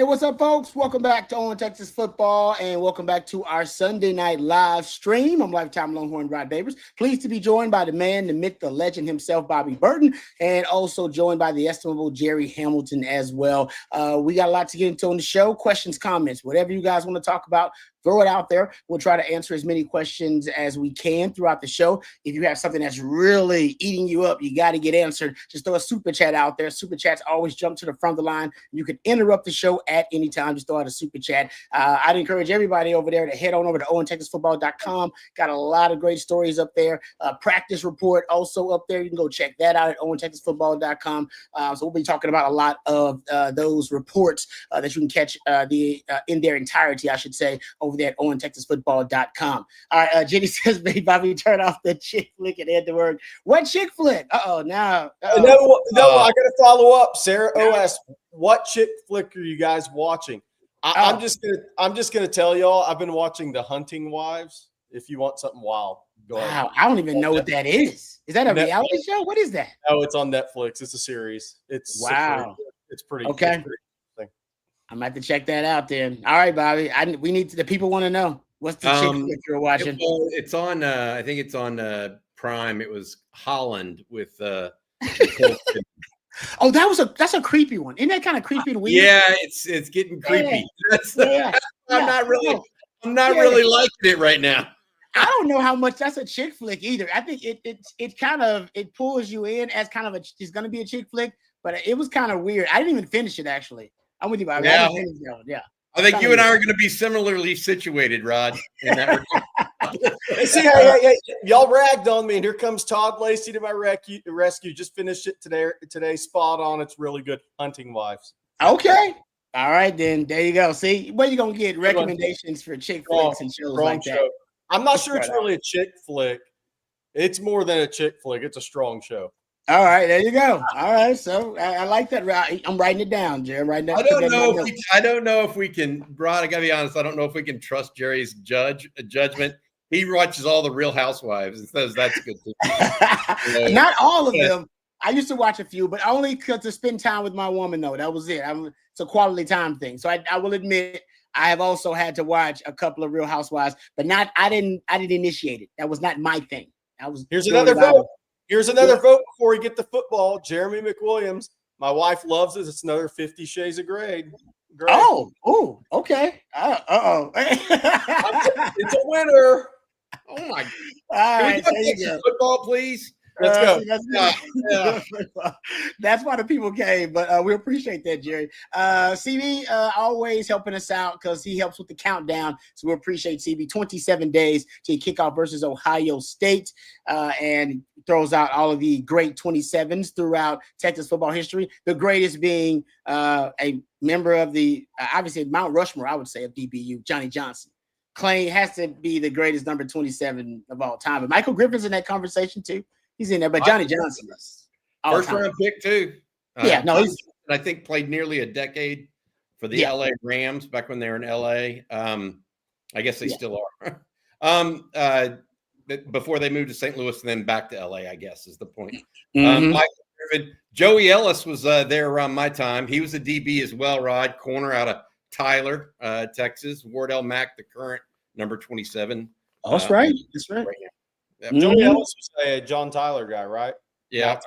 what's up, folks? Welcome back to On Texas Football, and welcome back to our Sunday night live stream. I'm lifetime Longhorn Rod Davis. Pleased to be joined by the man, the myth, the legend himself, Bobby Burton, and also joined by the estimable Jerry Hamilton as well. We got a lot to get into on the show. Questions, comments, whatever you guys want to talk about, throw it out there. We'll try to answer as many questions as we can throughout the show. If you have something that's really eating you up, you got to get answered, just throw a super chat out there. Super chats always jump to the front of the line. You can interrupt the show at any time. Just throw out a super chat. I'd encourage everybody over there to head on over to OwenTexasFootball.com. Got a lot of great stories up there. Practice report also up there. You can go check that out at OwenTexasFootball.com. So we'll be talking about a lot of those reports that you can catch in their entirety, I should say, over there at OwenTexasFootball.com. All right, Jenny says, "Baby Bobby, turn off the chick flick and add the word." What chick flick? Now. No, I got to follow up. Sarah O.S., what chick flick are you guys watching? I'm just gonna tell y'all, I've been watching The Hunting Wives. If you want something wild, go ahead. Wow, I don't even know what that is. Is that a reality show? What is that? Oh, it's on Netflix. It's a series. It's It's pretty okay. It's pretty interesting. I'm about to check that out then. All right, Bobby. We need the people want to know what's the chick flick you're watching. It's on. I think it's on Prime. It was Holland with. Oh, that's a creepy one. Isn't that kind of creepy and weird? Yeah, it's getting creepy. I'm not really liking it right now. I don't know how much that's a chick flick either. I think it pulls you in as kind of it's going to be a chick flick, but it was kind of weird. I didn't even finish it actually. I'm with you, Bobby. Yeah. I think you and I are going to be similarly situated, Rod. In that See, hey, y'all ragged on me, and here comes Todd Lacey to my rescue. Just finished it today. Spot on. It's really good. Hunting Wives. Okay. All right, then. There you go. See, where you going to get recommendations for chick flicks and shows like that? I'm not sure it's really a chick flick. It's more than a chick flick. It's a strong show. All right, there you go. All right, so I like that. I'm writing it down, Jerry. I don't know if we can, Rod. I gotta be honest. I don't know if we can trust Jerry's judgment. He watches all the Real Housewives and says that's good too. Not all of them. I used to watch a few, but only to spend time with my woman. Though that was it. It's a quality time thing. So I will admit I have also had to watch a couple of Real Housewives, but I didn't initiate it. That was not my thing. Here's another vote. Here's another vote before we get to football. Jeremy McWilliams. My wife loves it. It's another 50 Shades of Grey. Oh, okay. It's a winner. Oh my! All right, can we go football, please? Let's go. That's why the people came, but we appreciate that, Jerry. CB always helping us out because he helps with the countdown, so we appreciate CB. 27 days to kickoff versus Ohio State, and throws out all of the great 27s throughout Texas football history. The greatest being a member of the obviously Mount Rushmore, I would say, of DBU, Johnny Johnson. Clay has to be the greatest number 27 of all time, but Michael Griffin's in that conversation too. He's in there, but Johnny Johnson is first round pick too. I think played nearly a decade for the LA Rams back when they were in LA. I guess they still are. Before they moved to St. Louis and then back to LA, I guess is the point. Michael Griffin, Joey Ellis was there around my time. He was a DB as well, Rod, corner out of Tyler, Texas. Wardell Mack, the current number 27. That's right. That's right. Yeah, Joey Ellis was a John Tyler guy, right? Yeah,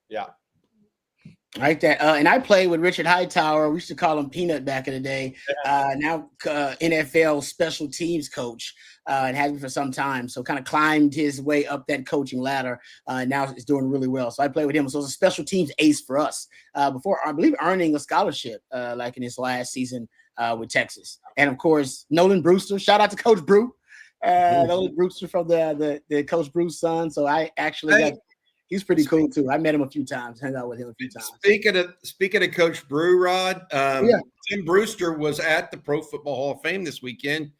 yeah. Right there. And I played with Richard Hightower. We used to call him Peanut back in the day. Now NFL special teams coach, and has been for some time. So kind of climbed his way up that coaching ladder. Now is doing really well. So I played with him. So it was a special teams ace for us before, I believe, earning a scholarship like in his last season with Texas. And of course, Nolan Brewster. Shout out to Coach Brew. Nolan Brewster from the Coach Brew's son. So I actually he's pretty cool too. I met him a few times, hung out with him a few times. Speaking of Coach Brew, Rod, Tim Brewster was at the Pro Football Hall of Fame this weekend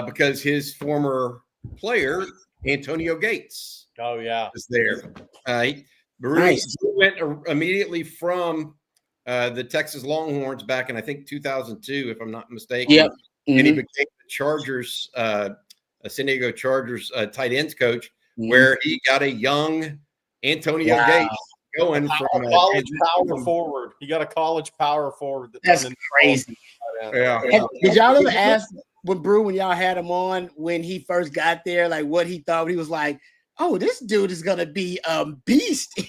because his former player Antonio Gates, was there. Bruce went immediately from the Texas Longhorns back in I think 2002, if I'm not mistaken. Yep. And he became the Chargers, San Diego Chargers tight ends coach, where he got a young Antonio Gates going a from college power forward. He got a college power forward. That's crazy. Yeah. Did y'all ever ask when y'all had him on when he first got there, like what he thought? He was like, "Oh, this dude is gonna be a beast.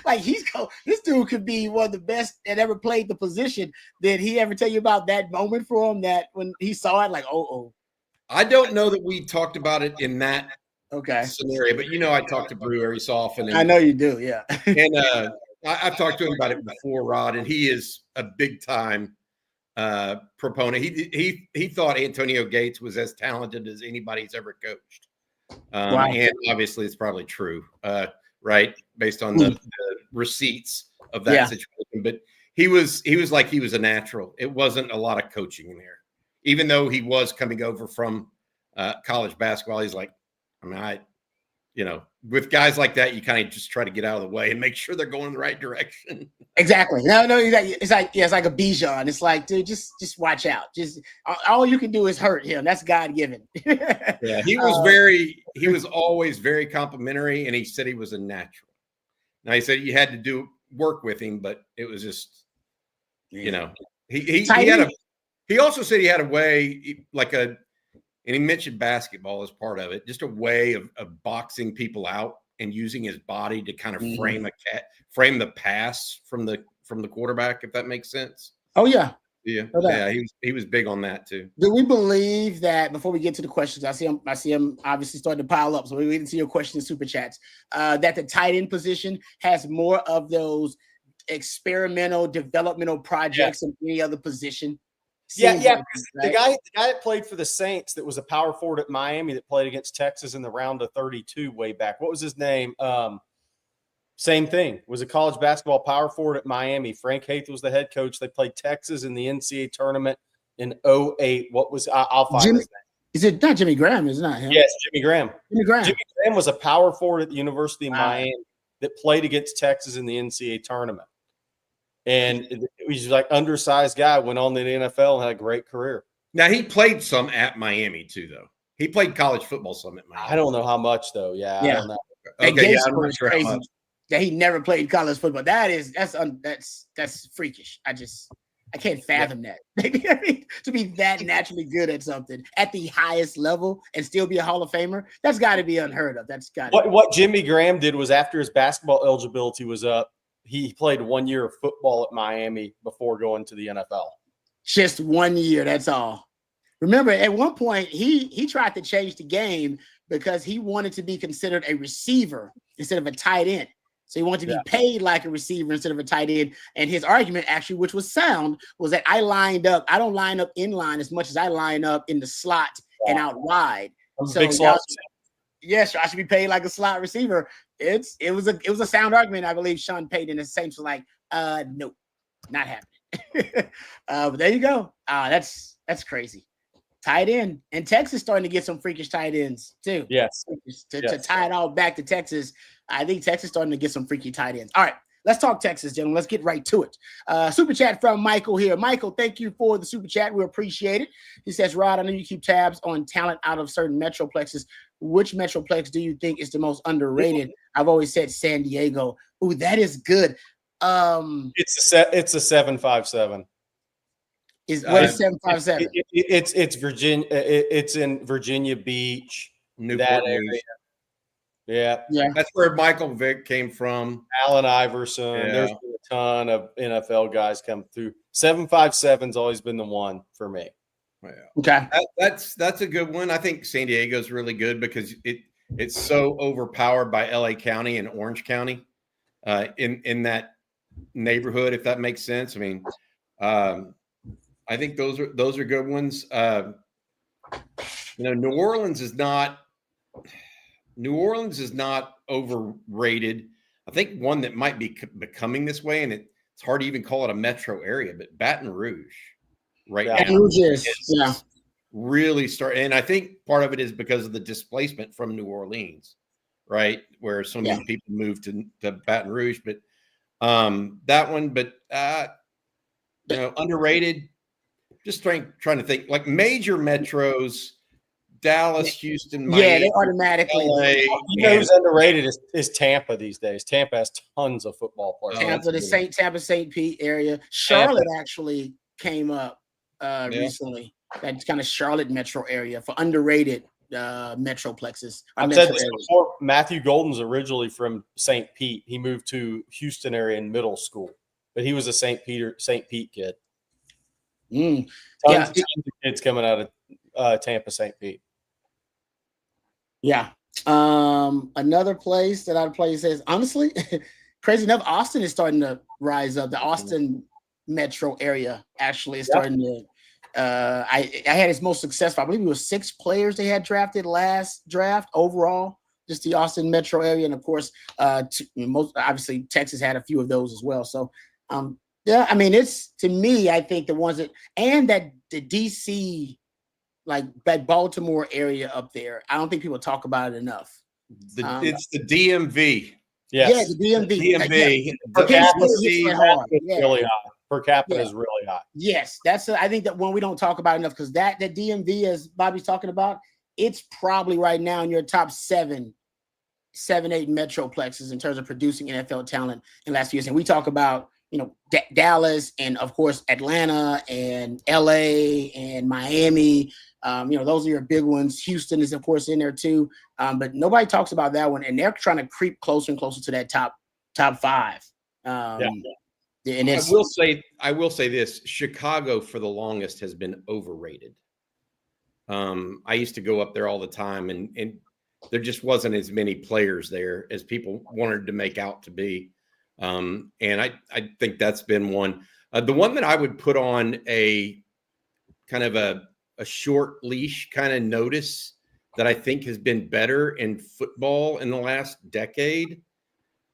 Like this dude could be one of the best that ever played the position." Did he ever tell you about that moment for him? That when he saw it, like, oh. I don't know that we talked about it in that Okay. scenario, but I talk to Brew every so often. I know you do, yeah. And I've talked to him about it before, Rod, and he is a big time proponent. He thought Antonio Gates was as talented as anybody's ever coached. Wow. And obviously it's probably true, right? Based on the receipts of that situation. But he was like he was a natural. It wasn't a lot of coaching in there. Even though he was coming over from college basketball, he's like, with guys like that, you kind of just try to get out of the way and make sure they're going in the right direction. Exactly. No, it's like a Bijan. It's like, dude, just watch out. Just all you can do is hurt him. That's God given. Yeah, he was always very complimentary, and he said he was a natural. Now he said you had to do work with him, but it was just, he had he also said he had a way and he mentioned basketball as part of it, just a way of boxing people out and using his body to kind of frame the pass from the quarterback, if that makes sense. Oh yeah. Yeah. He was big on that too. Do we believe that before we get to the questions, I see him obviously starting to pile up. So we didn't see your questions in super chats. That the tight end position has more of those experimental developmental projects than any other position. Right? The guy that played for the Saints that was a power forward at Miami that played against Texas in the round of 32 way back. What was his name? Same thing. Was a college basketball power forward at Miami. Frank Haith was the head coach. They played Texas in the NCAA tournament in 2008. What was I'll find his name. Is it not Jimmy Graham? Is not him? Yes, Jimmy Graham. Jimmy Graham was a power forward at the University of Miami that played against Texas in the NCAA tournament. And he's like undersized guy, went on to the NFL and had a great career. Now he played some at Miami too, though. He played college football some at Miami. I don't know how much though. Yeah. I don't know. Okay, I'm not sure how much. That he never played college football. That's freakish. I can't fathom that. To be that naturally good at something at the highest level and still be a Hall of Famer, that's got to be unheard of. That's got what Jimmy Graham did was after his basketball eligibility was up, he played 1 year of football at Miami before going to the NFL. Just 1 year, that's all. Remember, at one point, he tried to change the game because he wanted to be considered a receiver instead of a tight end. So he wanted to be paid like a receiver instead of a tight end. And his argument, actually, which was sound, was that I don't line up in line as much as I line up in the slot and out wide. So yes, I should be paid like a slot receiver. It was a sound argument. I believe Sean Payton is the same. So like, no, not happening. But there you go. That's crazy. Tight end, and Texas starting to get some freakish tight ends too. Yes. To tie it all back to Texas, I think Texas starting to get some freaky tight ends. All right, let's talk Texas, gentlemen. Let's get right to it. Super chat from Michael here. Michael, thank you for the super chat. We appreciate it. He says, Rod, I know you keep tabs on talent out of certain metroplexes. Which metroplex do you think is the most underrated? I've always said San Diego. Ooh, that is good. It's a 757. What is 757? It's Virginia. It's in Virginia Beach. Newport News. Yeah. That's where Michael Vick came from. Allen Iverson. Yeah. There's been a ton of NFL guys come through. 757's always been the one for me. Yeah. Okay. That's a good one. I think San Diego's really good because it's so overpowered by LA County and Orange County in that neighborhood, if that makes sense. I mean, I think those are good ones. New Orleans is not overrated. I think one that might be becoming this way, and it's hard to even call it a metro area, but Baton Rouge now is really starting. And I think part of it is because of the displacement from New Orleans, right, where so many people moved to Baton Rouge. But that one, but underrated. Just trying to think, like major metros Dallas, Houston, Yeah, Miami, they automatically. LA, You know who's underrated is Tampa these days. Tampa has tons of football players. Tampa, St. Pete area. Charlotte actually came up recently. That kind of Charlotte metro area for underrated metroplexes. I've said this before. Matthew Golden's originally from St. Pete. He moved to Houston area in middle school, but he was a St. Pete kid. Tons of kids coming out of Tampa, St. Pete. Yeah. Another place that I'd play says, honestly, crazy enough, Austin is starting to rise up. The Austin metro area actually is starting to. I had its most successful. I believe it was 6 players they had drafted last draft overall. Just the Austin metro area, and of course, most obviously Texas had a few of those as well. So, yeah, I mean, it's to me, I think the ones that and that the DC. Like that Baltimore area up there. I don't think people talk about it enough. It's the DMV. Yes. Yeah, the DMV. DMV. Per capita is really high. Per capita is really high. Yes, that's I think that one we don't talk about enough because that DMV, as Bobby's talking about, it's probably right now in your top 7, 8 metroplexes in terms of producing NFL talent in the last few years. And we talk about Dallas and of course Atlanta and LA and Miami. Those are your big ones. Houston is of course in there too, but nobody talks about that one, and they're trying to creep closer and closer to that top 5. And I will say this: Chicago for the longest has been overrated. I used to go up there all the time, and there just wasn't as many players there as people wanted to make out to be. And I think that's been one. The one that I would put on a kind of a short leash kind of notice that I think has been better in football in the last decade,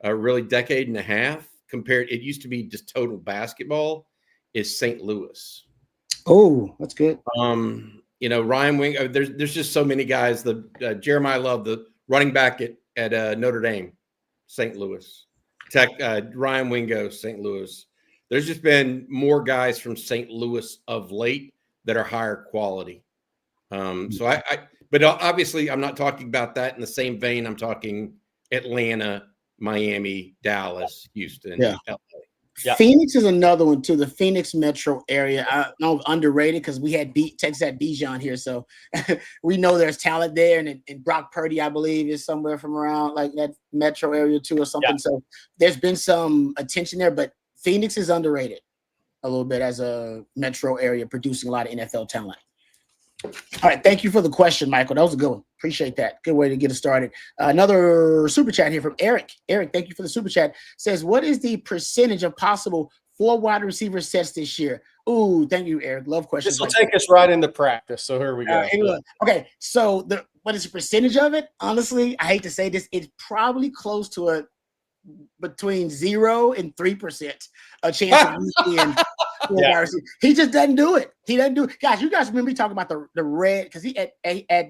really decade and a half compared. It used to be just total basketball is St. Louis. Oh, that's good. Ryan Wing, there's just so many guys. The Jeremiah Love, the running back at Notre Dame, St. Louis. Ryan Wingo, St. Louis. There's just been more guys from St. Louis of late that are higher quality. But obviously I'm not talking about that in the same vein. I'm talking Atlanta, Miami, Dallas, Houston, LA. Yeah. Phoenix is another one too. The Phoenix metro area, I know underrated because we had Texas had Bijan here, so we know there's talent there. And Brock Purdy, I believe, is somewhere from around like that metro area too, or something. Yeah. So there's been some attention there, but Phoenix is underrated a little bit as a metro area, producing a lot of NFL talent. All right, thank you for the question, Michael. That was a good one. Appreciate that. Good way to get us started. Another super chat here from Eric. Eric, thank you for the super chat. Says, what is the percentage of possible 4 wide receiver sets this year? Ooh, thank you, Eric. Love questions. This will take us right into practice. So here we go. Okay, so what is the percentage of it? Honestly, I hate to say this, it's probably close to between 0 and 3% a chance of seeing. Yeah. He just doesn't do it. He doesn't do it. Guys, you guys remember me talking about the red, because he at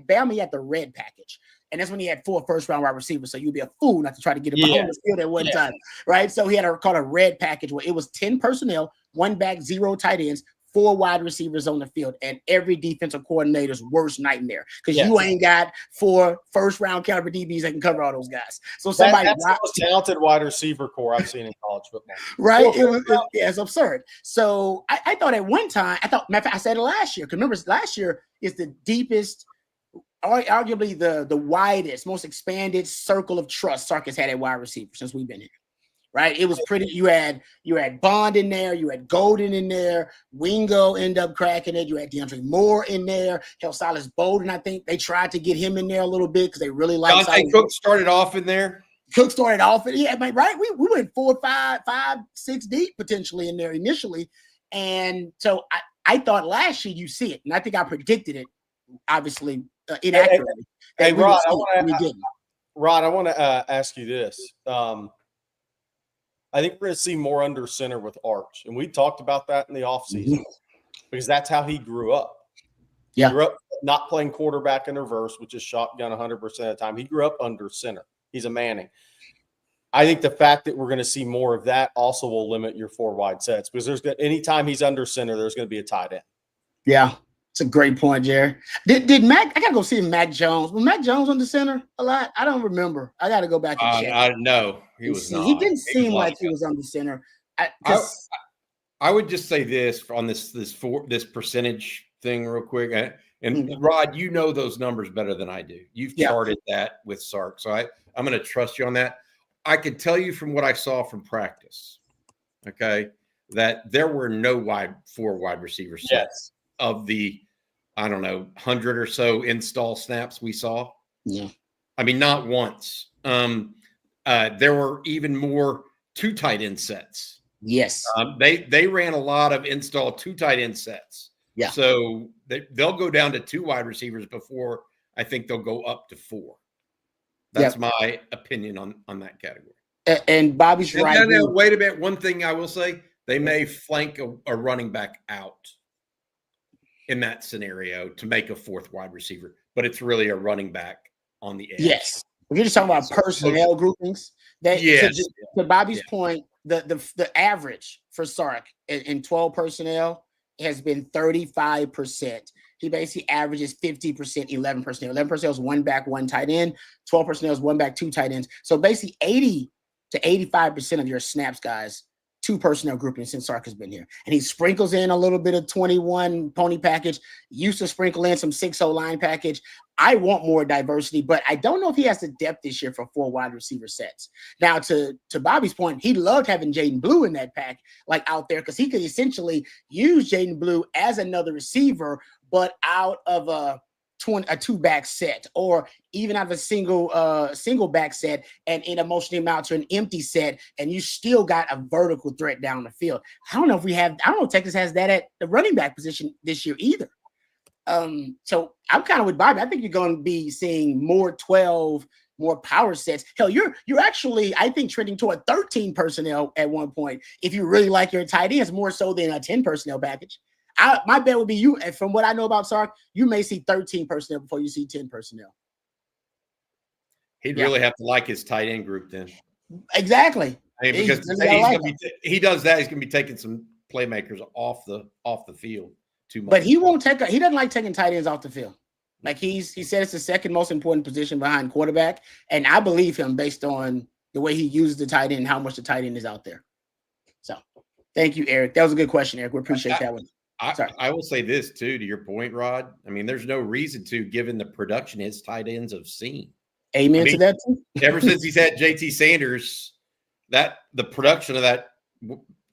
Bama, he had the red package. And that's when he had 4 first-round wide receivers. So you'd be a fool not to try to get him on the field at one time, right? So he had called a red package where it was 10 personnel, 1 back, 0 tight ends, 4 wide receivers on the field, and every defensive coordinator's worst nightmare because you ain't got 4 first-round caliber DBs that can cover all those guys. So that's the most talented wide receiver core I've seen in college football. Right? It's absurd. So I thought at one time, I said it last year, because remember, last year is the deepest, arguably the widest, most expanded circle of trust Sarkis had at wide receiver since we've been here. Right, it was pretty. You had Bond in there, you had Golden in there, Wingo ended up cracking it. You had DeAndre Moore in there, Silas Bowden. I think they tried to get him in there a little bit because they really liked. Cook started off in there. Cook started off, right. We went 4, 5, 6 deep potentially in there initially, and so I thought last year you see it, and I think I predicted it, obviously inaccurately. Hey, Rod, I want to ask you this. I think we're going to see more under center with Arch. And we talked about that in the offseason because that's how he grew up. Yeah. He grew up not playing quarterback in reverse, which is shotgun 100% of the time. He grew up under center. He's a Manning. I think the fact that we're going to see more of that also will limit your 4 wide sets because anytime he's under center, there's going to be a tight end. Yeah. It's a great point, Jerry. Did Mac? I gotta go see Mac Jones. Was Mac Jones on the center a lot? I don't remember. I gotta go back and check. No, he was see. not. He didn't He was seem like he was on the center. I would just say this on this percentage thing real quick. And Rod, you know those numbers better than I do. You've charted that with Sark, so I'm going to trust you on that. I could tell you from what I saw from practice, okay, that there were no four wide receiver sets of the, I don't know, 100 or so install snaps we saw. Yeah, I mean, not once. There were even more 2 tight end sets. Yes. They ran a lot of install 2 tight end sets. Yeah. So they'll go down to 2 wide receivers before I think they'll go up to 4. That's my opinion on that category. And Bobby's right. No, wait a minute. One thing I will say, they may flank a running back out in that scenario to make a 4th wide receiver, but it's really a running back on the edge. Yes. If you're just talking about personnel groupings, to Bobby's point, the average for Sark in 12 personnel has been 35%. He basically averages 50%, 11 personnel. 11 personnel is 1 back, 1 tight end. 12 personnel is 1 back, 2 tight ends. So basically 80 to 85% of your snaps, guys, 2 personnel groupings since Sark has been here. And he sprinkles in a little bit of 21 pony package, used to sprinkle in some 6-0 line package. I want more diversity, but I don't know if he has the depth this year for 4 wide receiver sets. Now, to Bobby's point, he loved having Jaden Blue in that pack, like out there, because he could essentially use Jaden Blue as another receiver, but out of a 2-back set, or even out of a single back set, and in a motioning him out to an empty set, and you still got a vertical threat down the field. I don't know if Texas has that at the running back position this year either. So I'm kind of with Bobby. I think you're going to be seeing more 12, more power sets. Hell, you're actually, I think, trending toward 13 personnel at one point if you really like your tight ends, more so than a 10 personnel package. My bet would be you, and from what I know about Sark, you may see 13 personnel before you see 10 personnel. He'd really have to like his tight end group then. Exactly. I mean, because he does that, he's going to be taking some playmakers off the field too much. But he doesn't like taking tight ends off the field. Like he said it's the second most important position behind quarterback, and I believe him based on the way he uses the tight end and how much the tight end is out there. So thank you, Eric. That was a good question, Eric. We appreciate that one. I will say this too, to your point, Rod. I mean, there's no reason to, given the production his tight ends have seen. Amen to that too. Ever since he's had JT Sanders, the production of that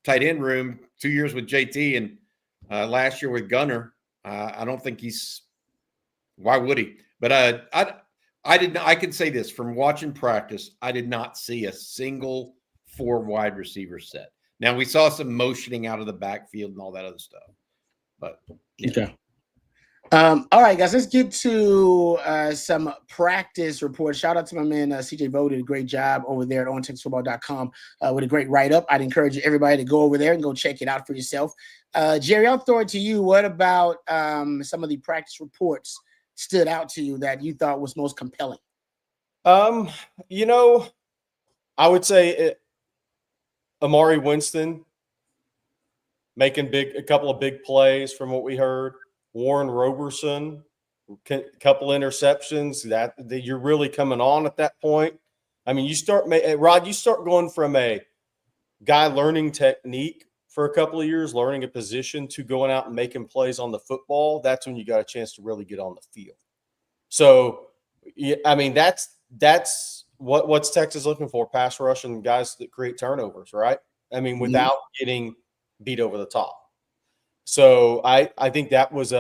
tight end room, 2 years with JT and last year with Gunner, I don't think he's. Why would he? But I can say this from watching practice, I did not see a single 4 wide receiver set. Now we saw some motioning out of the backfield and all that other stuff. But okay. All right, guys, let's get to some practice reports. Shout out to my man CJ Vo, did a great job over there at ontexasfootball.com with a great write-up. I'd encourage everybody to go over there and go check it out for yourself. Jerry, I'll throw it to you. What about some of the practice reports stood out to you that you thought was most compelling? I would say Amari Winston making a couple of big plays from what we heard. Warren Roberson, a couple interceptions. That you're really coming on at that point. I mean, you start going from a guy learning technique for a couple of years, learning a position, to going out and making plays on the football. That's when you got a chance to really get on the field. So, I mean, that's what's Texas looking for: pass rush and guys that create turnovers, right? I mean, without getting beat over the top. So I think that was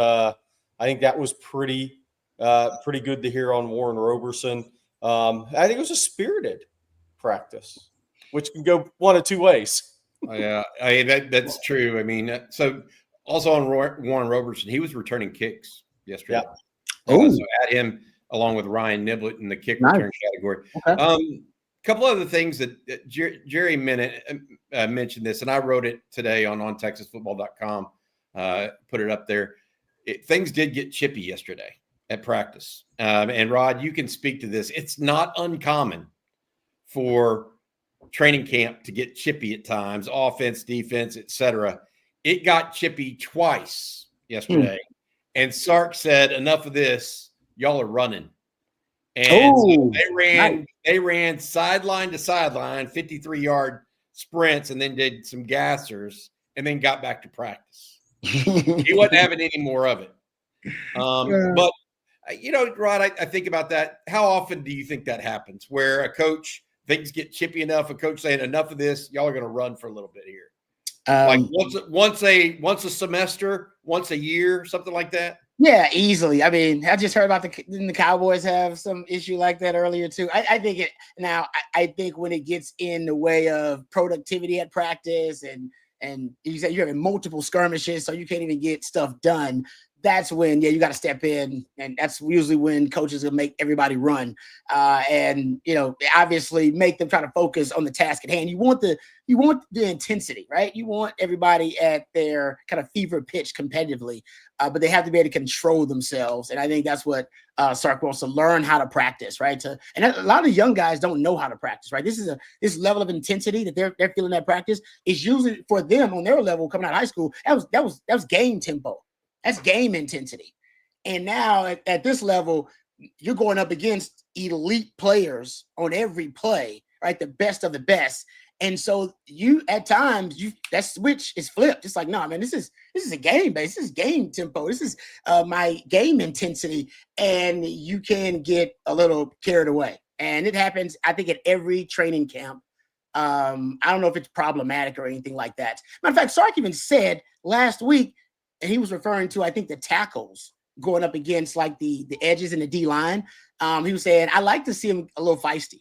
pretty good to hear on Warren Roberson. I think it was a spirited practice, which can go one of two ways. Yeah, that's true. I mean, so also on Warren Roberson, he was returning kicks yesterday. Yeah. So add him along with Ryan Niblett in the kick return category. Okay. Couple other things that Jerry mentioned this, and I wrote it today on TexasFootball.com. Put it up there. Things did get chippy yesterday at practice. And Rod, you can speak to this. It's not uncommon for training camp to get chippy at times, offense, defense, etc. It got chippy twice yesterday. and Sark said, "Enough of this. Y'all are running." And so they ran sideline to sideline, 53-yard sprints, and then did some gassers, and then got back to practice. He wasn't having any more of it. But Rod, I think about that. How often do you think that happens, where a coach, things get chippy enough, a coach saying, "Enough of this, y'all are going to run for a little bit here"? Like once a semester, once a year, something like that. Yeah, easily. I mean, I just heard about the Cowboys have some issue like that earlier too. I think I think when it gets in the way of productivity at practice and you said you're having multiple skirmishes, so you can't even get stuff done. That's when, you got to step in, and that's usually when coaches will make everybody run, and obviously make them try to focus on the task at hand. You want the intensity, right? You want everybody at their kind of fever pitch competitively, but they have to be able to control themselves, and I think that's what Sark wants to learn how to practice, right? And a lot of young guys don't know how to practice, right? This level of intensity that they're feeling at practice is usually for them on their level coming out of high school. That was game tempo. That's game intensity. And now at this level, you're going up against elite players on every play, right? The best of the best. And so at times that switch is flipped. It's like, no, man, this is a game base. This is game tempo. This is my game intensity. And you can get a little carried away. And it happens, I think, at every training camp. I don't know if it's problematic or anything like that. Matter of fact, Sark even said last week, and he was referring to, I think, the tackles going up against like the edges in the D line. He was saying, I like to see him a little feisty.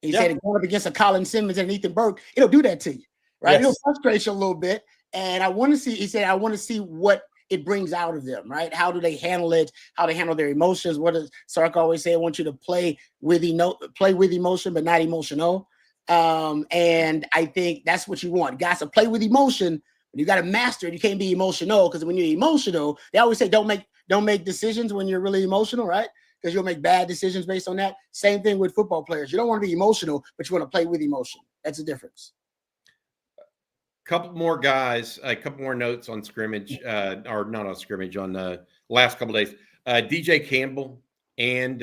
He said, going up against a Colin Simmons and Ethan Burke, it'll do that to you, right? Yes. It'll frustrate you a little bit. And I want to see what it brings out of them, right? How do they handle it? How they handle their emotions? What does Sark always say? I want you to play with emotion, but not emotional. And I think that's what you want. Guys to play with emotion. You got to master it. You can't be emotional, because when you're emotional, they always say don't make decisions when you're really emotional, right? Because you'll make bad decisions based on that. Same thing with football players. You don't want to be emotional, but you want to play with emotion. That's the difference. A couple more notes on scrimmage, or not on scrimmage, on the last couple of days. DJ Campbell and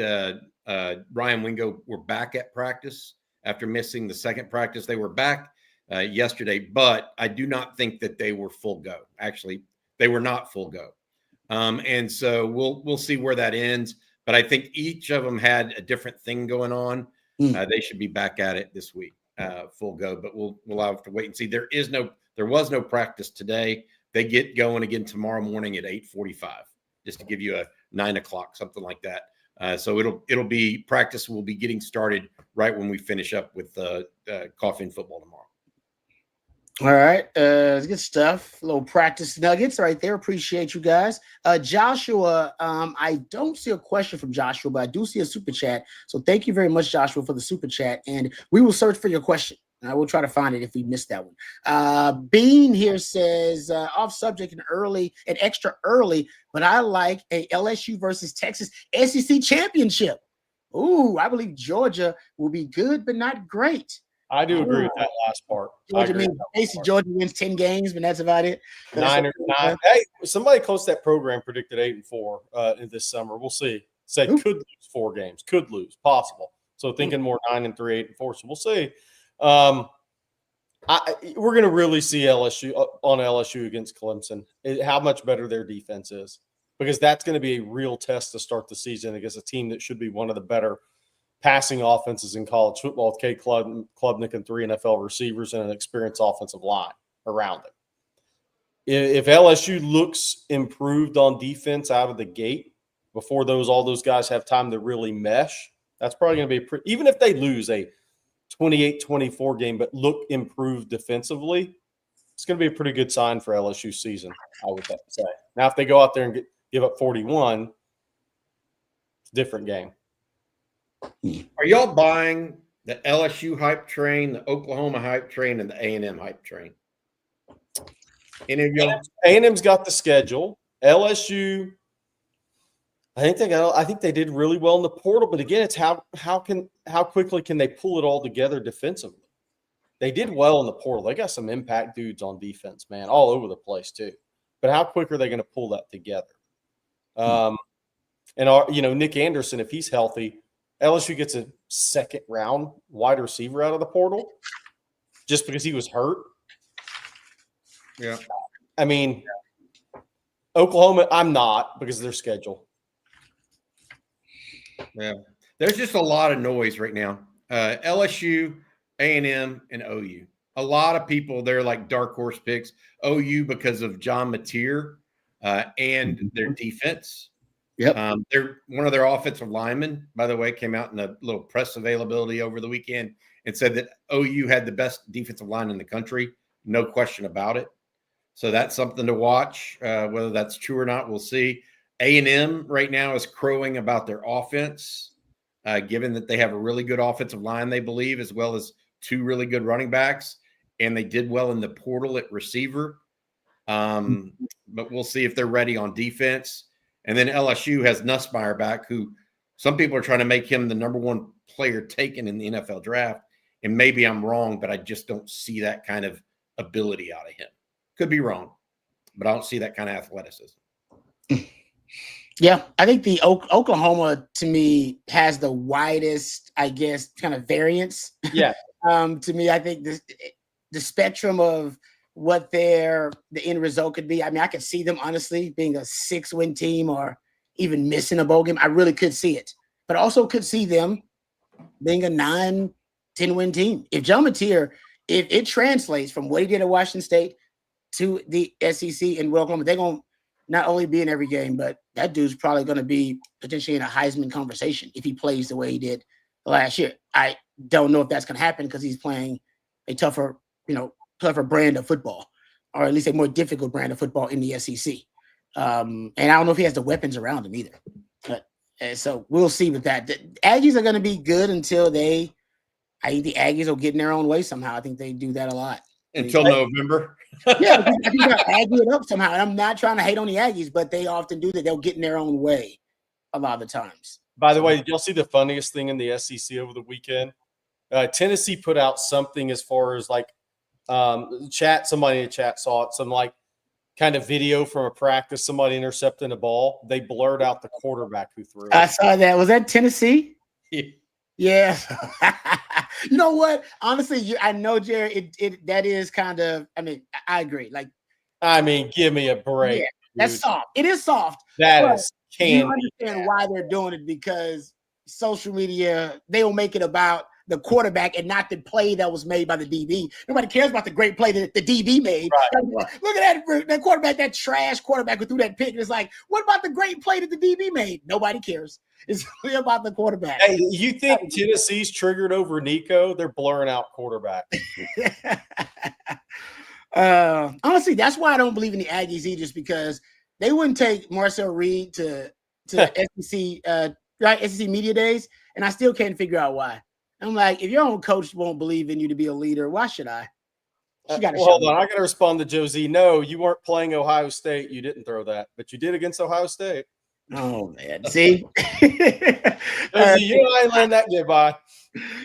Ryan Wingo were back at practice after missing the second practice. They were back yesterday, but I do not think that they were full go. Actually, they were not full go. And so we'll see where that ends. But I think each of them had a different thing going on. They should be back at it this week, full go. But we'll have to wait and see. There was no practice today. They get going again tomorrow morning at 8:45, just to give you a 9 o'clock, something like that. So it'll be practice. Will be getting started right when we finish up with coffee and football tomorrow. All right. Good stuff. A little practice nuggets right there. Appreciate you guys. Joshua, I don't see a question from Joshua, but I do see a super chat. So thank you very much, Joshua, for the super chat. And we will search for your question. I will try to find it if we missed that one. Bean here says, off subject and extra early, but I like a LSU versus Texas SEC championship. Ooh, I believe Georgia will be good, but not great. I do agree with that last part. Georgia wins 10 games, but that's about it. 9 or 9. Hey, somebody close to that program predicted 8-4 in this summer. We'll see. Said could lose 4 games, could lose, possible. So thinking more 9-3, 8-4. So we'll see. We're going to really see LSU against Clemson. How much better their defense is, because that's going to be a real test to start the season against a team that should be one of the better passing offenses in college football, with Cade Klubnik and 3 NFL receivers and an experienced offensive line around it. If LSU looks improved on defense out of the gate before all those guys have time to really mesh, that's probably going to be even if they lose a 28-24 game but look improved defensively, it's going to be a pretty good sign for LSU season, I would have to say. Now, if they go out there and give up 41, it's a different game. Are y'all buying the LSU hype train, the Oklahoma hype train, and the A&M hype train? Any of y'all? A&M's got the schedule. LSU, I think they did really well in the portal, but again, it's how quickly can they pull it all together defensively? They did well in the portal. They got some impact dudes on defense, man, all over the place too. But how quick are they going to pull that together? And Nick Anderson, if he's healthy, LSU gets a second round wide receiver out of the portal just because he was hurt. Yeah. I mean, Oklahoma, I'm not because of their schedule. Yeah. There's just a lot of noise right now. LSU, A&M, and OU. A lot of people, they're like dark horse picks. OU because of John Mateer and their defense. Yep. They're one of their offensive linemen, by the way, came out in a little press availability over the weekend and said that OU had the best defensive line in the country. No question about it. So that's something to watch. Whether that's true or not, we'll see. A&M right now is crowing about their offense, given that they have a really good offensive line, they believe, as well as two really good running backs. And they did well in the portal at receiver. But we'll see if they're ready on defense. And then LSU has Nussmeier back, who some people are trying to make him the number one player taken in the NFL draft. And maybe I'm wrong, but I just don't see that kind of ability out of him. Could be wrong, but I don't see that kind of athleticism. Yeah, I think the Oklahoma, to me, has the widest, I guess, kind of variance. Yeah. To me, I think the spectrum of what the end result could be. I mean, I could see them, honestly, being a 6-win team or even missing a bowl game. I really could see it. But I also could see them being a 9-10-win team. If John Mateer, if it translates from what he did at Washington State to the SEC and Oklahoma, they're going to not only be in every game, but that dude's probably going to be potentially in a Heisman conversation if he plays the way he did last year. I don't know if that's going to happen because he's playing a tougher brand of football, or at least a more difficult brand of football in the SEC. And I don't know if he has the weapons around him either. But so we'll see with that. The Aggies are going to be good until I think the Aggies will get in their own way somehow. I think they do that a lot. Until November. Yeah, I think they'll Aggie it up somehow. And I'm not trying to hate on the Aggies, but they often do that. They'll get in their own way a lot of the times. By the way, did y'all see the funniest thing in the SEC over the weekend? Tennessee put out something as far as like somebody in the chat saw it, some like kind of video from a practice, somebody intercepting a ball. They blurred out the quarterback who threw it. I saw that. Was that Tennessee? Yeah. You know what? Honestly, I know, Jerry, that is kind of, I mean, I agree. Like, I mean, give me a break. Yeah, that's soft. It is soft. That is candy. You understand why they're doing it, because social media, they will make it about the quarterback and not the play that was made by the DB. Nobody cares about the great play that the DB made. Right. Look at that quarterback, that trash quarterback who threw that pick. It's like, what about the great play that the DB made? Nobody cares. It's really about the quarterback. Hey, you think Tennessee's triggered over Nico? They're blurring out quarterback. Honestly, that's why I don't believe in the Aggies either, just because they wouldn't take Marcel Reed to SEC SEC media days, and I still can't figure out why. I'm like, if your own coach won't believe in you to be a leader, why should I? Hold on. I got to respond to Josie. No, you weren't playing Ohio State. You didn't throw that, but you did against Ohio State. Oh, man. See? Josie, you and I learned that goodbye.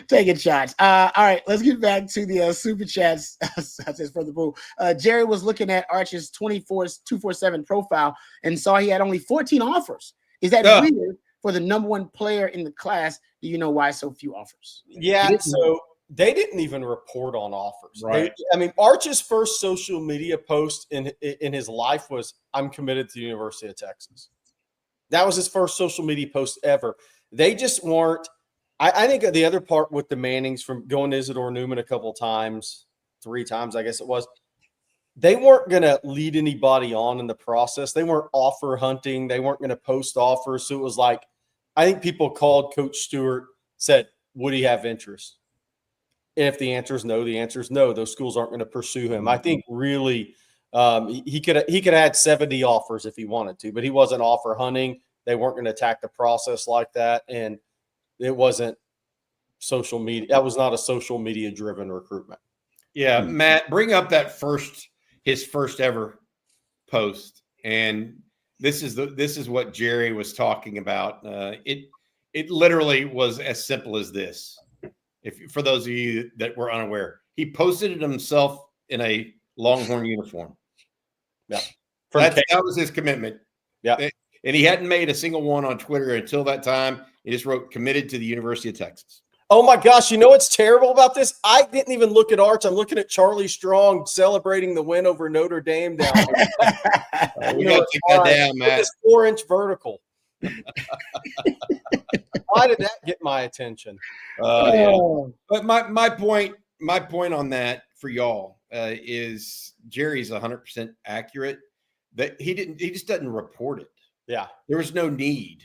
Taking shots. All right, let's get back to the super chats. For the pool. Jerry was looking at Arch's 247 profile and saw he had only 14 offers. Is that weird for the number one player in the class? Do you know why so few offers? Yeah, so they didn't even report on offers. Right. Arch's first social media post in his life was, "I'm committed to the University of Texas." That was his first social media post ever. They just weren't. I think the other part with the Mannings, from going to Isidore Newman a couple times, 3 times, I guess it was, they weren't going to lead anybody on in the process. They weren't offer hunting. They weren't going to post offers. So it was like, I think people called Coach Stewart, said, would he have interest? And if the answer is no, the answer is no. Those schools aren't going to pursue him. I think really he could have had 70 offers if he wanted to, but he wasn't offer hunting. They weren't going to attack the process like that. And it wasn't social media. That was not a social media driven recruitment. Yeah, Matt, bring up his first ever post. And this is what Jerry was talking about. It literally was as simple as this. For those of you that were unaware, he posted it himself in a Longhorn uniform. Yeah. That was his commitment. Yeah. And he hadn't made a single one on Twitter until that time. He just wrote committed to the University of Texas. Oh my gosh, you know what's terrible about this? I didn't even look at Arch. I'm looking at Charlie Strong celebrating the win over Notre Dame down there. We got to take that down, Matt. This 4-inch vertical. Why did that get my attention? Yeah. But my point on that for y'all is Jerry's 100% accurate. That he just doesn't report it. Yeah, there was no need.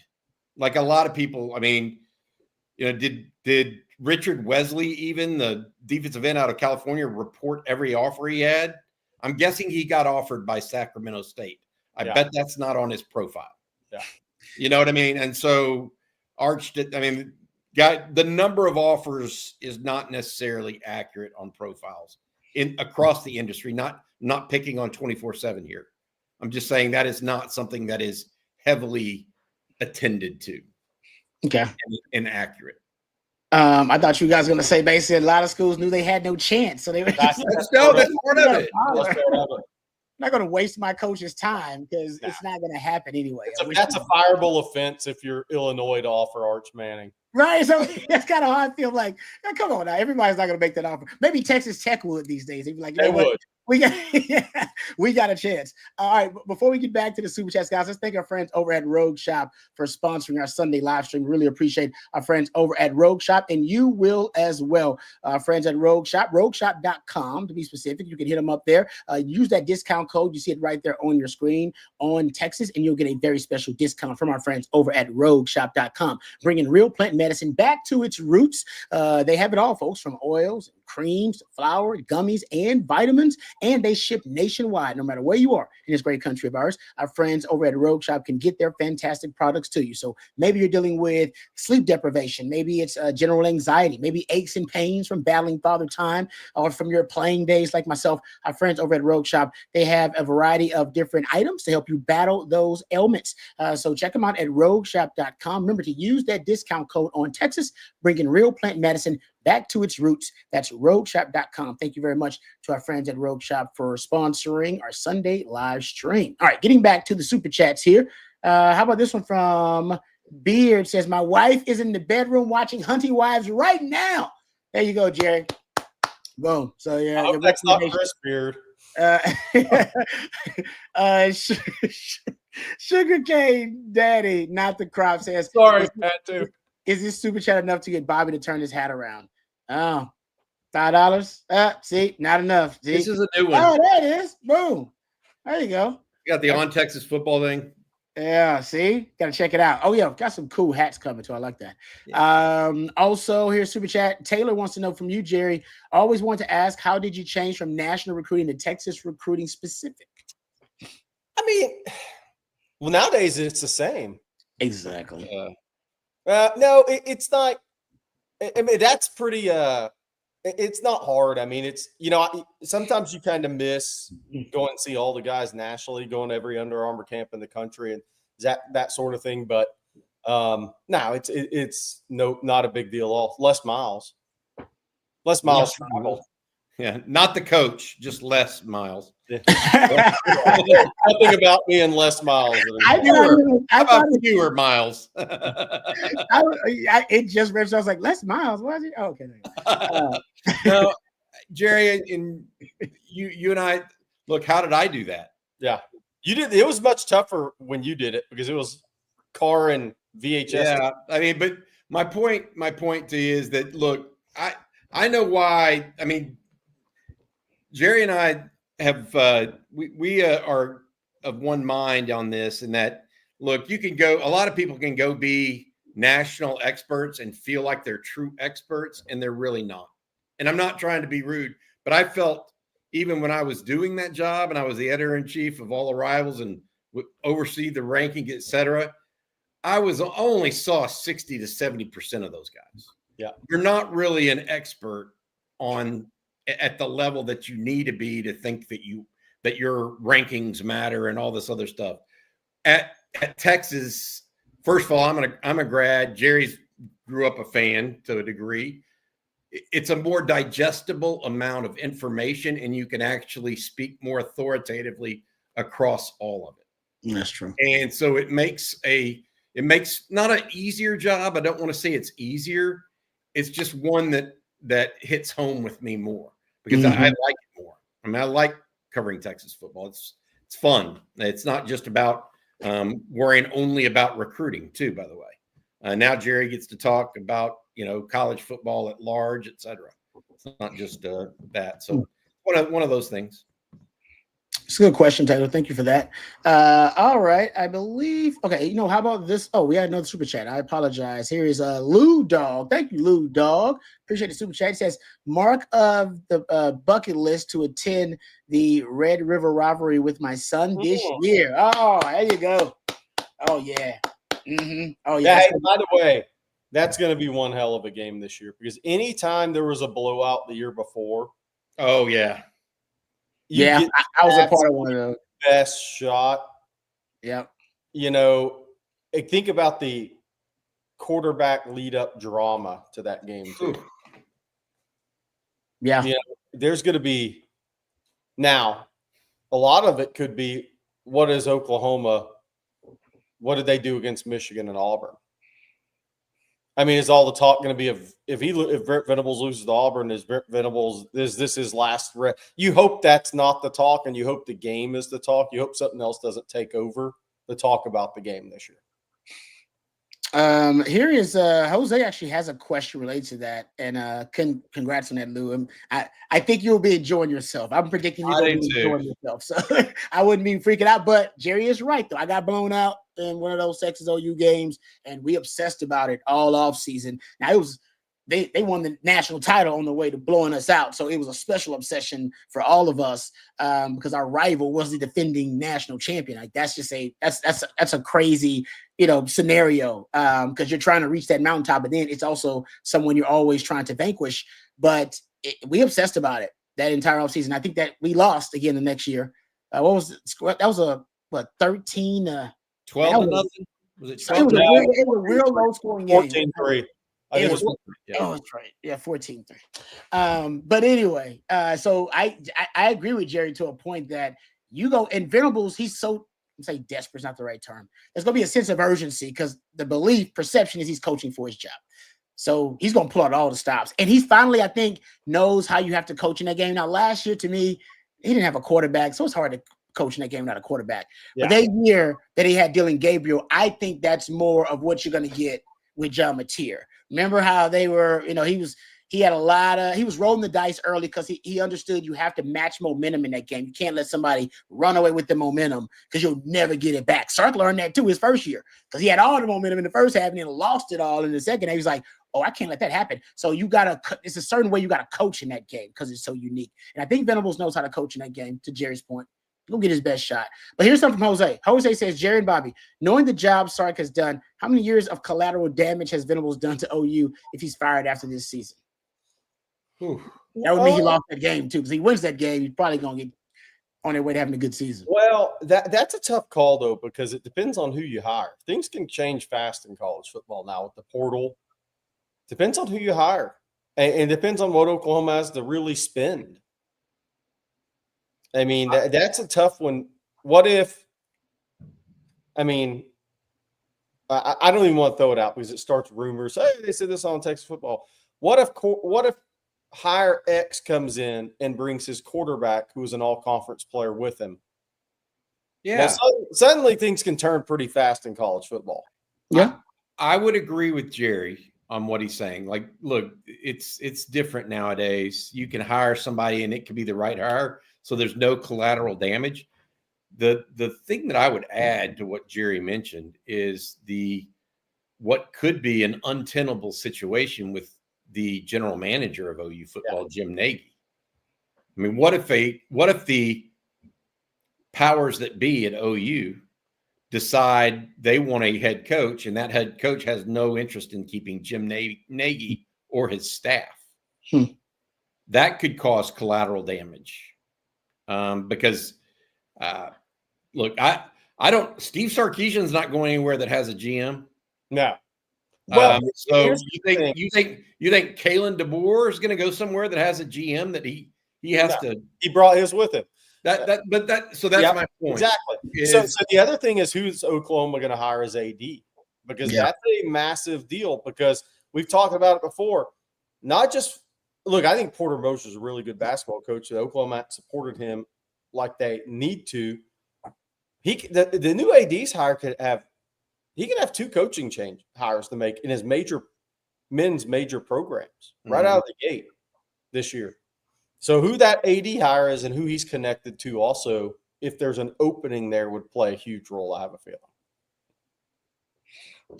Like a lot of people, I mean, did Richard Wesley, even the defensive end out of California, report every offer he had? I'm guessing he got offered by Sacramento State. I bet that's not on his profile. Yeah. You know what I mean? And so Arch did, the number of offers is not necessarily accurate on profiles across the industry, not picking on 24/7 here. I'm just saying that is not something that is heavily attended to. Okay. And accurate. I thought you guys were going to say basically a lot of schools knew they had no chance. So they were that's part of it. I'm not going to waste my coach's time because it's not going to happen anyway. That's a fireable offense if you're Illinois to offer Arch Manning. Right. So that's kind of how I feel like, come on now. Everybody's not going to make that offer. Maybe Texas Tech would these days. They'd be like, they would. We got a chance. All right. Before we get back to the Super Chats, guys, let's thank our friends over at Rogue Shop for sponsoring our Sunday live stream. Really appreciate our friends over at Rogue Shop, and you will as well. Friends at Rogue Shop, rogueshop.com to be specific. You can hit them up there. Use that discount code. You see it right there on your screen on Texas, and you'll get a very special discount from our friends over at rogueshop.com. Bringing real plant medicine back to its roots. They have it all, folks, from oils, creams, flour, gummies, and vitamins. And they ship nationwide, no matter where you are in this great country of ours. Our friends over at Rogue Shop can get their fantastic products to you. So maybe you're dealing with sleep deprivation. Maybe it's general anxiety. Maybe aches and pains from battling Father Time or from your playing days like myself. Our friends over at Rogue Shop, they have a variety of different items to help you battle those ailments. So check them out at rogueshop.com. Remember to use that discount code on Texas, bringing real plant medicine back to its roots. That's rogueshop.com. Thank you very much to our friends at Rogue Shop for sponsoring our Sunday live stream. All right, getting back to the Super Chats here. How about this one from Beard? Says, my wife is in the bedroom watching Hunting Wives right now. There you go, Jerry. Boom. So, yeah. I hope that's not Chris Beard. Sugarcane Daddy, not the crop, says, sorry, Pat, too. Is this Super Chat enough to get Bobby to turn his hat around? Oh, $5. See, not enough. See? This is a new one. Oh, there it is. Boom. There you go. You got the On Texas football thing. Yeah, see? Got to check it out. Oh, yeah, got some cool hats coming too. I like that. Yeah. Also, here's Super Chat. Taylor wants to know from you, Jerry. Always want to ask, how did you change from national recruiting to Texas recruiting specific? I mean, well, nowadays it's the same. Exactly. No, it's not. I mean, that's pretty. It's not hard. I mean, it's, sometimes you kind of miss going and see all the guys nationally, going to every Under Armour camp in the country and that sort of thing. But no, it's not a big deal. All less miles travel. Yeah, not the coach, just less miles. Yeah. Nothing about me and less miles. How about fewer miles? It just ripped. I was like, less miles. What is it? Oh, okay. No, Jerry, and you and I, look, how did I do that? Yeah, you did. It was much tougher when you did it because it was car and VHS. Yeah, I mean, but my point to you is that, look, I know why. I mean, Jerry and I have we are of one mind on this, and that, look, you can go. A lot of people can go be national experts and feel like they're true experts, and they're really not. And I'm not trying to be rude, but I felt even when I was doing that job and I was the editor-in-chief of all the Rivals and would oversee the ranking, et cetera, I only saw 60 to 70% of those guys. Yeah, you're not really an expert at the level that you need to be to think that your rankings matter and all this other stuff. At Texas, first of all, I'm a grad. Jerry's grew up a fan to a degree. It's a more digestible amount of information, and you can actually speak more authoritatively across all of it. That's true. And so it makes not an easier job. I don't want to say it's easier. It's just one that hits home with me more because I like it more. I mean, I like covering Texas football. It's fun. It's not just about worrying only about recruiting too, by the way. Now Jerry gets to talk about, college football at large, et cetera. It's not just that. So one of those things. It's a good question, Taylor. Thank you for that. All right. I believe. Okay. How about this? Oh, we had another super chat. I apologize. Here is Lou Dog. Thank you, Lou Dog. Appreciate the super chat. It says, mark of the bucket list to attend the Red River Rivalry with my son this year. Oh, there you go. Oh, yeah. Oh, yeah. Hey, by the way, that's going to be one hell of a game this year because anytime there was a blowout the year before. Oh, yeah. I was a part of one of those. Best shot. Yep. Think about the quarterback lead-up drama to that game too. Yeah. There's going to be now. A lot of it could be what is Oklahoma? What did they do against Michigan and Auburn? I mean, is all the talk going to be if Brent Venables loses to Auburn, is this his last? You hope that's not the talk, and you hope the game is the talk. You hope something else doesn't take over the talk about the game this year. Here is Jose actually has a question related to that, and congrats on that, Lou. I think you'll be enjoying yourself. I'm predicting you're going to be enjoying yourself, so I wouldn't be freaking out. But Jerry is right, though. I got blown out in one of those Texas OU games, and we obsessed about it all off season. Now it was they won the national title on the way to blowing us out, so it was a special obsession for all of us because our rival was the defending national champion. Like that's a crazy scenario because you're trying to reach that mountaintop, but then it's also someone you're always trying to vanquish. But we obsessed about it that entire offseason. I think that we lost again the next year. What was it? That was 13 12 to nothing. Was it 12? It was a real low scoring game. 14-3. I think it was. Oh, that's right. Yeah, 14-3. But anyway, so I agree with Jerry to a point that you go and Venables. He's so say desperate is not the right term. There's gonna be a sense of urgency because the perception is he's coaching for his job. So he's gonna pull out all the stops, and he's finally, I think, knows how you have to coach in that game. Now, last year to me, he didn't have a quarterback, so it's hard to coach in that game without a quarterback. Yeah. But that year that he had Dylan Gabriel, I think that's more of what you're going to get with John Mateer. Remember how they were, he was rolling the dice early because he understood you have to match momentum in that game. You can't let somebody run away with the momentum because you'll never get it back. Sark learned that too his first year because he had all the momentum in the first half and then lost it all in the second half. He was like, oh, I can't let that happen. So it's a certain way you got to coach in that game because it's so unique. And I think Venables knows how to coach in that game, to Jerry's point. He'll get his best shot. But here's something from Jose. Jose says, Jerry and Bobby, knowing the job Sark has done, how many years of collateral damage has Venables done to OU if he's fired after this season? That would mean he lost that game, too. Because he wins that game, he's probably going to get on their way to having a good season. Well, that's a tough call, though, because it depends on who you hire. Things can change fast in college football now with the portal. Depends on who you hire. And depends on what Oklahoma has to really spend. I mean, that's a tough one. What if – I mean, I don't even want to throw it out because it starts rumors. Hey, they said this on Texas football. What if hire X comes in and brings his quarterback, who is an all-conference player, with him? Yeah. Well, suddenly things can turn pretty fast in college football. Yeah. I would agree with Jerry on what he's saying. Like, look, it's different nowadays. You can hire somebody and it could be the right hire. So there's no collateral damage. The thing that I would add to what Jerry mentioned is what could be an untenable situation with the general manager of OU football, Jim Nagy. I mean, what if the powers that be at OU decide they want a head coach and that head coach has no interest in keeping Jim Nagy or his staff? That could cause collateral damage. Because look, Steve Sarkisian's not going anywhere that has a GM. No. Well, so you think Kalen DeBoer is going to go somewhere that has a GM that he has to? He brought his with him. So that's my point. Exactly. So the other thing is, who's Oklahoma going to hire as AD? Because that's a massive deal. Because we've talked about it before. Not just look, I think Porter Moser is a really good basketball coach. Oklahoma supported him like they need to. The new AD's hire could have 2 coaching hires to make in his men's major programs right out of the gate this year. So who that AD hire is and who he's connected to also, if there's an opening there, would play a huge role, I have a feeling.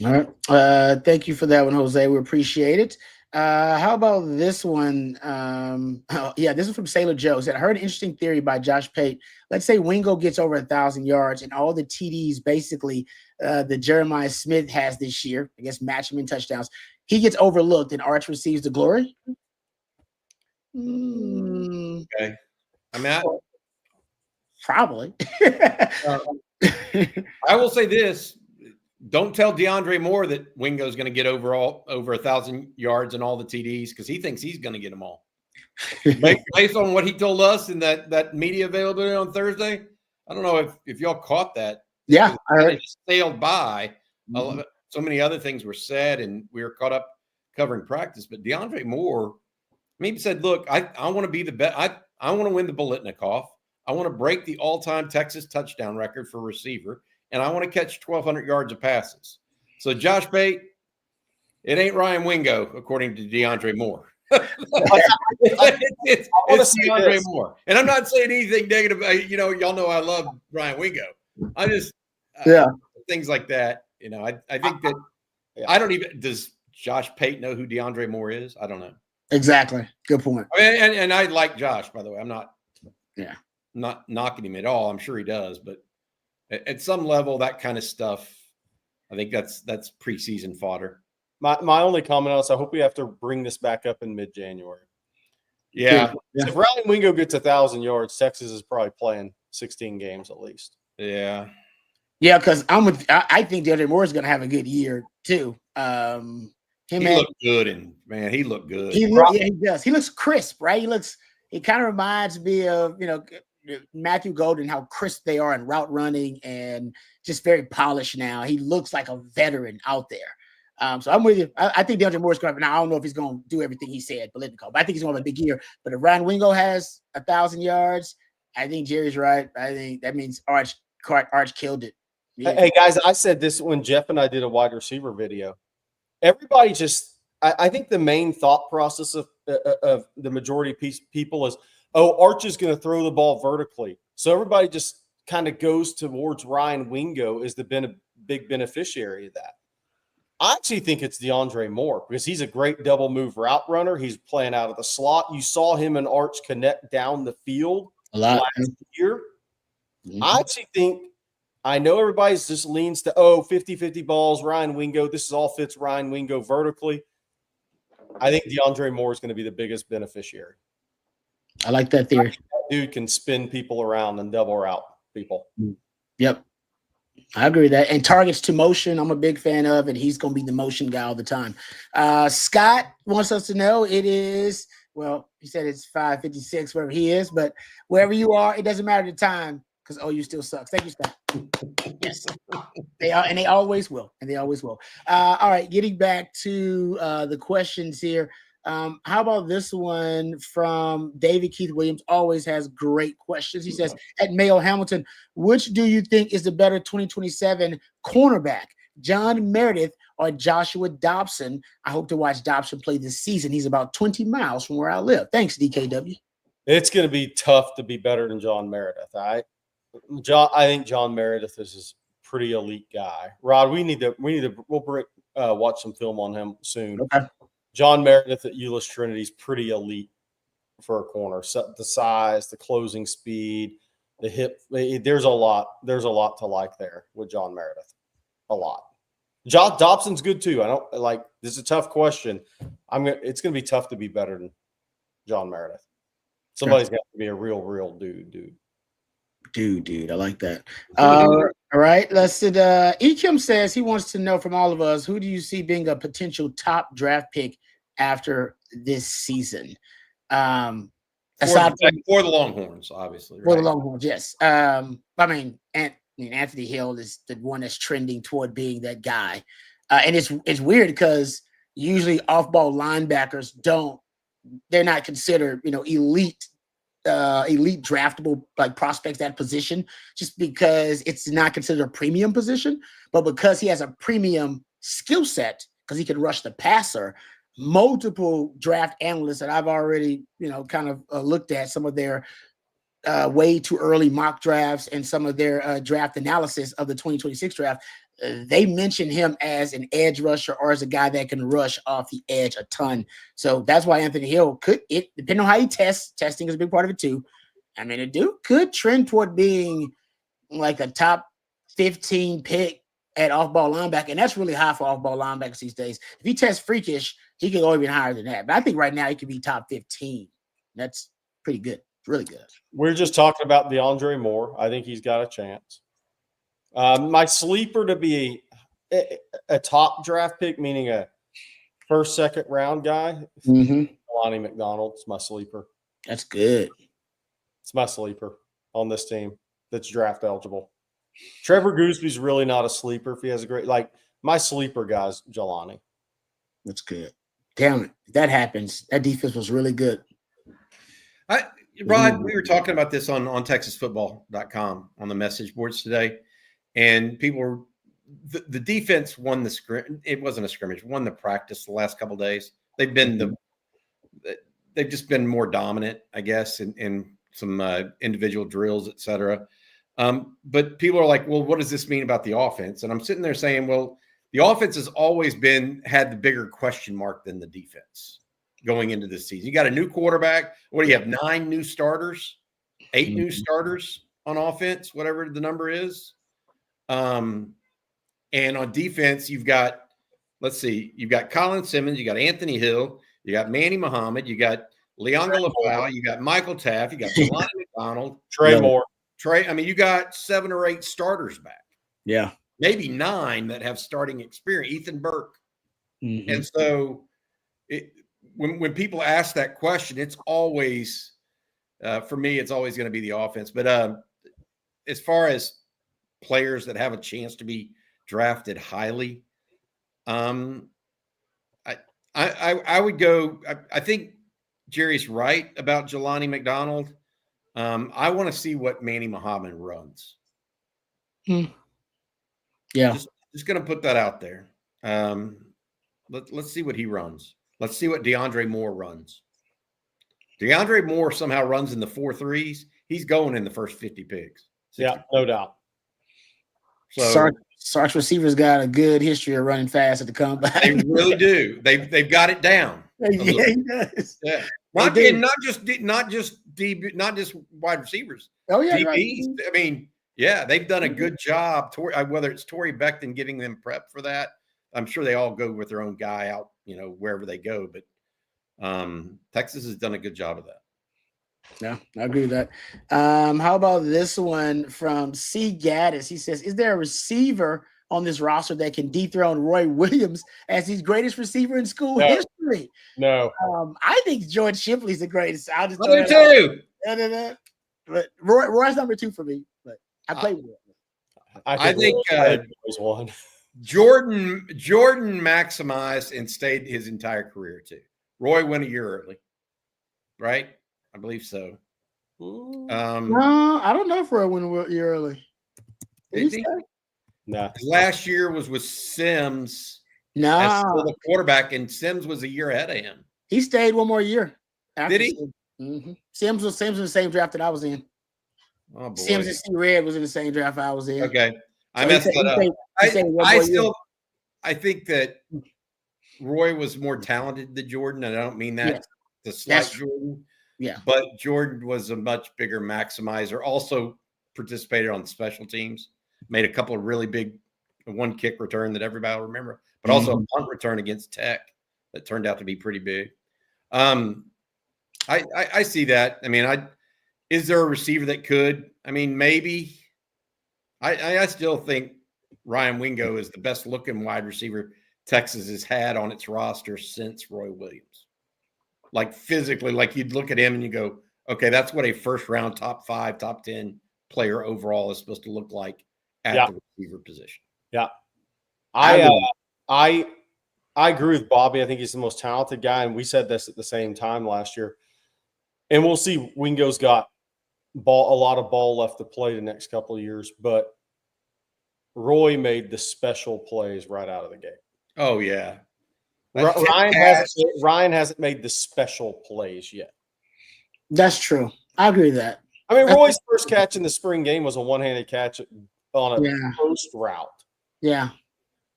All right. Thank you for that one, Jose. We appreciate it. How about this one? This is from Sailor Joe. Said, I heard an interesting theory by Josh Pate. Let's say Wingo gets over 1,000 yards and all the TDs basically that Jeremiah Smith has this year, I guess match him in touchdowns. He gets overlooked and Arch receives the glory. Okay. I mean, probably. I will say this. Don't tell DeAndre Moore that Wingo's going to get over 1,000 yards and all the TDs because he thinks he's going to get them all. Based on what he told us in that media availability on Thursday, I don't know if y'all caught that. Yeah, it just sailed by. So many other things were said, and we were caught up covering practice. But DeAndre Moore, he said, "Look, I want to be the best. I want to win the Biletnikoff. I want to break the all-time Texas touchdown record for receiver." And I want to catch 1,200 yards of passes. So Josh Pate, it ain't Ryan Wingo, according to DeAndre Moore. it's DeAndre Moore. And I'm not saying anything negative. Y'all know I love Ryan Wingo. I just things like that. I think that I don't even. Does Josh Pate know who DeAndre Moore is? I don't know. Exactly. Good point. I mean, and I like Josh, by the way. I'm not knocking him at all. I'm sure he does, but at some level, that kind of stuff, I think that's preseason fodder. My only comment on this, I hope we have to bring this back up in mid-January. Yeah. If Ryan Wingo gets 1,000 yards, Texas is probably playing 16 games at least. Yeah. Yeah, because I think DeAndre Moore is going to have a good year too. He looked good, and man, he looked good. He does. He looks crisp, right? He kind of reminds me of Matthew Golden, how crisp they are in route running and just very polished now. He looks like a veteran out there. So I'm with you. I think DeAndre Moore is going to. Now I don't know if he's going to do everything he said, but I think he's going to have a big year. But if Ryan Wingo has 1,000 yards, I think Jerry's right. I think that means Arch killed it. Yeah. Hey guys, I said this when Jeff and I did a wide receiver video. Everybody I think the main thought process of the majority of people is, Arch is going to throw the ball vertically. So everybody just kind of goes towards Ryan Wingo as the big beneficiary of that. I actually think it's DeAndre Moore because he's a great double move route runner. He's playing out of the slot. You saw him and Arch connect down the field last year. Mm-hmm. I actually think, I know everybody's just leans to, 50-50 balls, Ryan Wingo. This all fits Ryan Wingo vertically. I think DeAndre Moore is going to be the biggest beneficiary. I like that theory. That dude can spin people around and double route people. Yep. I agree with that. And targets to motion, I'm a big fan of, and he's going to be the motion guy all the time. Scott wants us to know it is, he said it's 5:56 wherever he is, but wherever you are, it doesn't matter the time because OU still sucks. Thank you, Scott. Yes. They are, and they always will. All right, getting back to the questions here. How about this one from David Keith Williams? Always has great questions. He says, at Mayo Hamilton, which do you think is the better 2027 cornerback, John Meredith or Joshua Dobson? I hope to watch Dobson play this season. He's about 20 miles from where I live. Thanks, DKW. It's going to be tough to be better than John Meredith. I think John Meredith is a pretty elite guy. Rod, we'll watch some film on him soon. Okay. John Meredith at Euless Trinity is pretty elite for a corner. So the size, the closing speed, the hip. There's a lot to like there with John Meredith. A lot. John Dobson's good too. I don't like. This is a tough question. It's going to be tough to be better than John Meredith. Somebody's got to be a real dude. Dude, I like that. All right, let's see. Ekim says he wants to know from all of us, who do you see being a potential top draft pick after this season? For the Longhorns, obviously. For the Longhorns, yes. I mean, Anthony Hill is the one that's trending toward being that guy. And it's weird because usually off-ball linebackers they're not considered, elite draftable like prospects that position, just because it's not considered a premium position. But because he has a premium skill set, because he can rush the passer, multiple draft analysts that I've already, kind of looked at some of their way too early mock drafts and some of their draft analysis of the 2026 draft, they mention him as an edge rusher or as a guy that can rush off the edge a ton. So that's why Anthony Hill depending on how he tests, testing is a big part of it too. I mean, a dude could trend toward being like a top 15 pick at off-ball linebacker, and that's really high for off-ball linebackers these days. If he tests freakish, he can go even higher than that. But I think right now he could be top 15. That's pretty good. Really good. We're just talking about DeAndre Moore. I think he's got a chance. My sleeper to be a top draft pick, meaning a first, second round guy, Jelani McDonald's my sleeper. That's good. It's my sleeper on this team that's draft eligible. Trevor Goosby's really not a sleeper if he has a great my sleeper guy's Jelani. That's good. Damn it. If that happens, that defense was really good. Rod, we were talking about this on TexasFootball.com on the message boards today, and people were the defense won the scrimmage. It wasn't a scrimmage, won the practice the last couple of days. They've just been more dominant, I guess, in some individual drills, et cetera. But people are like, well, what does this mean about the offense? And I'm sitting there saying, well, the offense has always had the bigger question mark than the defense going into this season. You got a new quarterback. What do you have? 9 new starters, 8 new starters on offense, whatever the number is. And on defense, you've got Colin Simmons, you got Anthony Hill, you got Manny Muhammad, you got Leonga Lafau, you got Michael Taft, you got Jelani McDonald, Trey Moore. I mean, you got 7 or 8 starters back. Yeah. Maybe 9 that have starting experience, Ethan Burke. And so when people ask that question, it's always, for me, it's always going to be the offense. But as far as players that have a chance to be drafted highly, I would go. I think Jerry's right about Jelani McDonald. I want to see what Manny Muhammad runs. Yeah, just going to put that out there. Let's see what he runs. Let's see what DeAndre Moore runs. DeAndre Moore somehow runs in the 4.3s. He's going in the first 50 picks. 60. Yeah, no doubt. So Sark's receivers got a good history of running fast at the combine. They really do. They've got it down. Yeah, he does. Yeah. Not just wide receivers. Oh yeah, DBs. right. I mean, yeah, they've done a good job. Whether it's Torrey Beckton getting them prep for that, I'm sure they all go with their own guy out, wherever they go. But Texas has done a good job of that. Yeah, I agree with that. How about this one from C. Gaddis? He says, is there a receiver on this roster that can dethrone Roy Williams as his greatest receiver in school history? No. I think George Shipley's the greatest. I'll just I do too. But Roy's number 2 for me. But I play with him. I think was one. Jordan maximized and stayed his entire career too. Roy went a year early, right? I believe so. No, I don't know if Roy went a year early. No. Last year was with Sims. No, as the quarterback, and Sims was a year ahead of him. He stayed one more year. Did he? Sims was in the same draft that I was in. Oh boy. Sims and C. Red was in the same draft I was in. Okay, I messed that up. I think that Roy was more talented than Jordan, and I don't mean that to slight Jordan. Yeah, but Jordan was a much bigger maximizer. Also participated on special teams. Made a couple of really big, one kick return that everybody will remember, but also a punt return against Tech that turned out to be pretty big. I see that. I mean, is there a receiver that could? I mean, maybe. I still think Ryan Wingo is the best looking wide receiver Texas has had on its roster since Roy Williams. Like physically, like you'd look at him and you go, okay, that's what a first round top 5, top 10 player overall is supposed to look like at the receiver position. Yeah. I agree with Bobby. I think he's the most talented guy, and we said this at the same time last year. And we'll see. Wingo's got a lot of ball left to play the next couple of years, but Roy made the special plays right out of the gate. Oh yeah, Ryan hasn't made the special plays yet. That's true. I agree with that. I mean, Roy's first catch in the spring game was a one-handed catch on a post route. Yeah.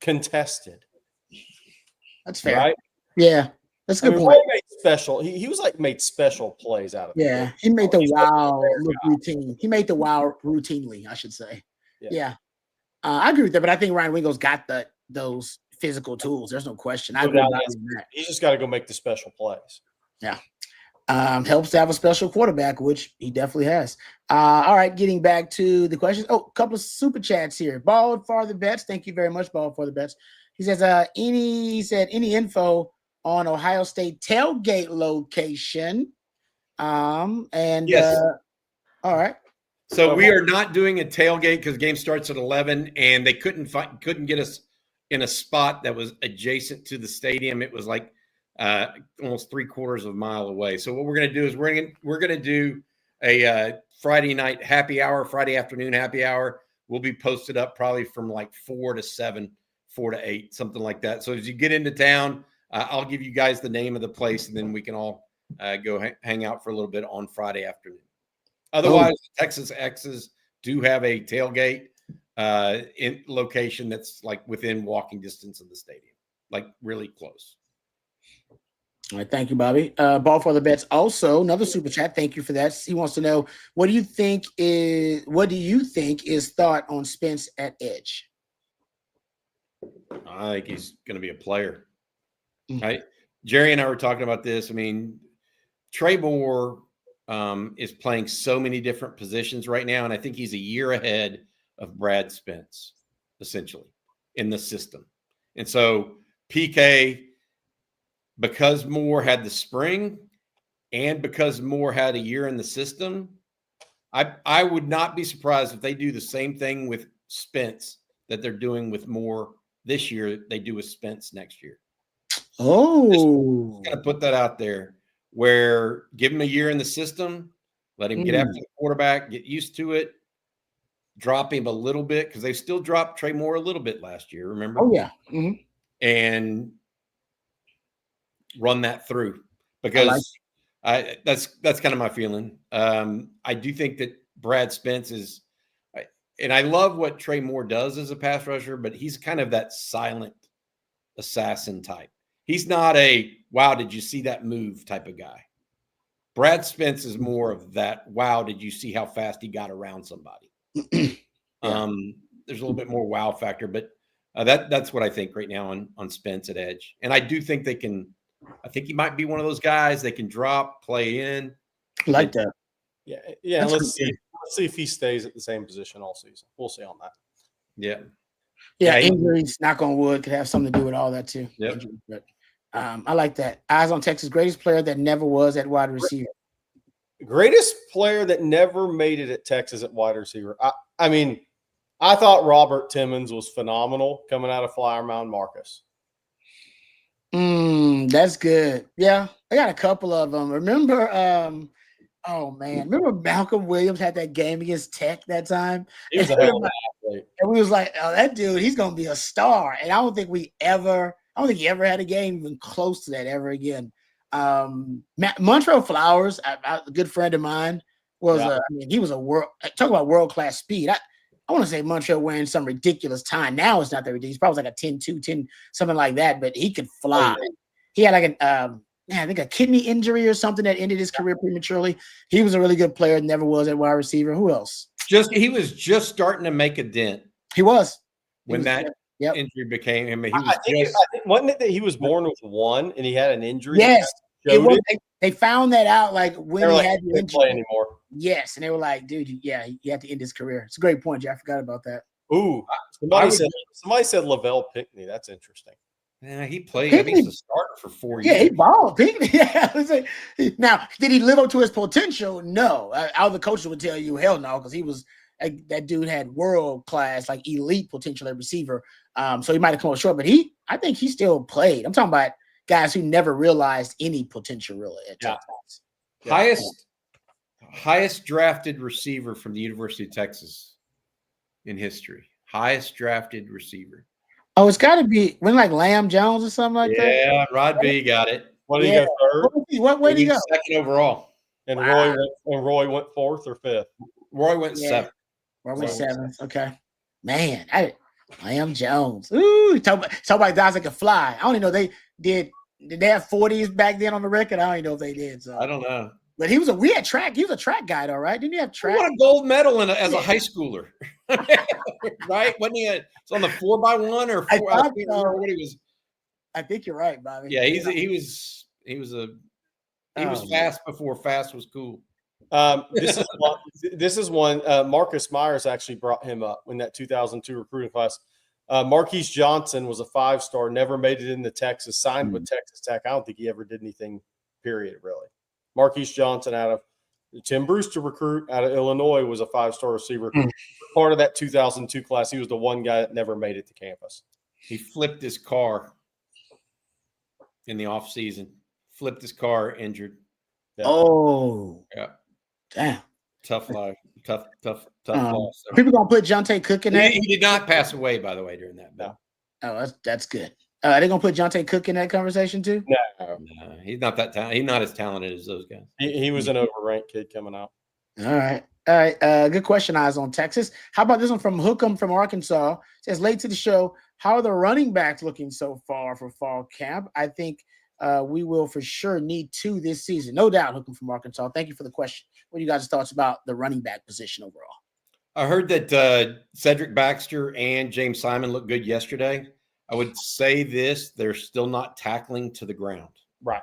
Contested. That's fair. Right? Yeah. That's a good point. Roy made special. He was like made special plays out of it. Yeah. He made the wow look routine. He made the wow routinely, I should say. Yeah. I agree with that, but I think Ryan Wingo's got those physical tools. There's no question. I agree with that. He's just got to go make the special plays. Yeah. Helps to have a special quarterback, which he definitely has. All right, getting back to the questions. Oh, a couple of super chats here. Bald for the bets. Thank you very much, Bald for the bets. He says, any info on Ohio State tailgate location? Yes. All right. So we are not doing a tailgate because the game starts at 11, and they couldn't get us in a spot that was adjacent to the stadium. It was like almost 3/4 of a mile away. So what we're going to do is we're going to do a Friday night happy hour, Friday afternoon happy hour. We'll be posted up probably from like 4 to 7, 4 to 8, something like that. So as you get into town, I'll give you guys the name of the place, and then we can all go hang out for a little bit on Friday afternoon. Otherwise, Texas X's do have a tailgate in location that's like within walking distance of the stadium, like really close. All right, thank you, Bobby. Ball for the bets. Also, another super chat. Thank you for that. He wants to know what do you think is thought on Spence at edge? I think he's going to be a player. Right? Jerry and I were talking about this. I mean, Trey Moore is playing so many different positions right now, and I think he's a year ahead of Brad Spence, essentially, in the system. And so PK, because Moore had the spring and because Moore had a year in the system, I would not be surprised if they do the same thing with Spence that they're doing with Moore this year, they do with Spence next year. Oh. Just going to put that out there, where give him a year in the system, let him get after the quarterback, get used to it, drop him a little bit, because they still dropped Trey Moore a little bit last year, remember? Oh, yeah. And run that through, because that's kind of my feeling. I do think that Brad Spence is, and I love what Trey Moore does as a pass rusher, but he's kind of that silent assassin type. He's not a, wow, did you see that move type of guy. Brad Spence is more of that, wow, did you see how fast he got around somebody? There's a little bit more wow factor, but that's what I think right now on Spence at edge. And I do think I think he might be one of those guys they can drop, play in. Like that. Yeah. Let's see if he stays at the same position all season. We'll see on that. Yeah. Injuries, knock on wood, could have something to do with all that too. Yep. But, I like that. Eyes on Texas, greatest player that never was at wide receiver. Greatest player that never made it at Texas at wide receiver. I mean, I thought Robert Timmons was phenomenal coming out of Flower Mound Marcus. That's good. Yeah, I got a couple of them. Remember, remember Malcolm Williams had that game against Tech that time? He was a hell of an athlete. And we was like, oh, that dude, he's going to be a star. And I don't think he ever had a game even close to that ever again. Montrell Flowers, a good friend of mine, was he was talk about world-class speed. I want to say Montrell wearing some ridiculous time. Now it's not that ridiculous. He's probably like a 10-2, 10, something like that, but he could fly. Oh, yeah. He had like I think a kidney injury or something that ended his career prematurely. He was a really good player, never was at wide receiver. Who else? He was just starting to make a dent. He was. When that injury became him. Wasn't it that he was born with one and he had an injury? Yes. They found that out like when he had the injury. Play anymore. Yes, and they were like, dude, you had to end his career. It's a great point, Jeff. I forgot about that. Ooh, somebody said Lavelle Pickney. That's interesting. Yeah, he played. I think he's a starter for 4 years. Yeah, he balled. Now, did he live up to his potential? No. All the coaches would tell you, hell no, because he was that dude had world class, like elite potential at receiver. So he might have come up short, but I think he still played. I'm talking about guys who never realized any potential really at Texas. Yeah. Highest drafted receiver from the University of Texas in history. Highest drafted receiver. Oh, it's got to be when like Lamb Jones or something like that. Yeah, Rod B got it. What did he go third? Where did he go? Second overall. And Roy went fourth or fifth. Roy went seventh. Roy went seventh. Okay, man, Lamb Jones. Ooh, talk about guys that can fly. I don't even know they did. Did they have 40s back then on the record? I don't even know if they did. So I don't know. But he was a track guy, though, right? Didn't he have track? He won a gold medal as a high schooler, right? Wasn't he? It's on the 4x1 or 4. I can't remember what he was. I think you're right, Bobby. Yeah, he was fast before fast was cool. This is one. Marcus Myers actually brought him up in that 2002 recruiting class. Marquise Johnson was a 5-star, never made it into Texas, signed with Texas Tech. I don't think he ever did anything, period, really. Marquise Johnson out of Tim Brewster recruit out of Illinois was a 5-star receiver. Part of that 2002 class, he was the one guy that never made it to campus. He flipped his car in the offseason. Flipped his car, injured. Yeah. Oh. Yeah. Damn. Tough life. Tough loss. People gonna put Jonte Cook in that? He did not pass away, by the way, during that. No. Oh, that's good. Are they gonna put Jonte Cook in that conversation too? No, he's not that talented. He's not as talented as those guys. He was an overranked kid coming out. All right. Good question, Eyes on Texas. How about this one from Hookem from Arkansas? It says late to the show. How are the running backs looking so far for fall camp? I think we will for sure need 2 this season, no doubt. Hookem from Arkansas. Thank you for the question. What are you guys' thoughts about the running back position overall? I heard that Cedric Baxter and James Simon looked good yesterday. I would say this: they're still not tackling to the ground. Right.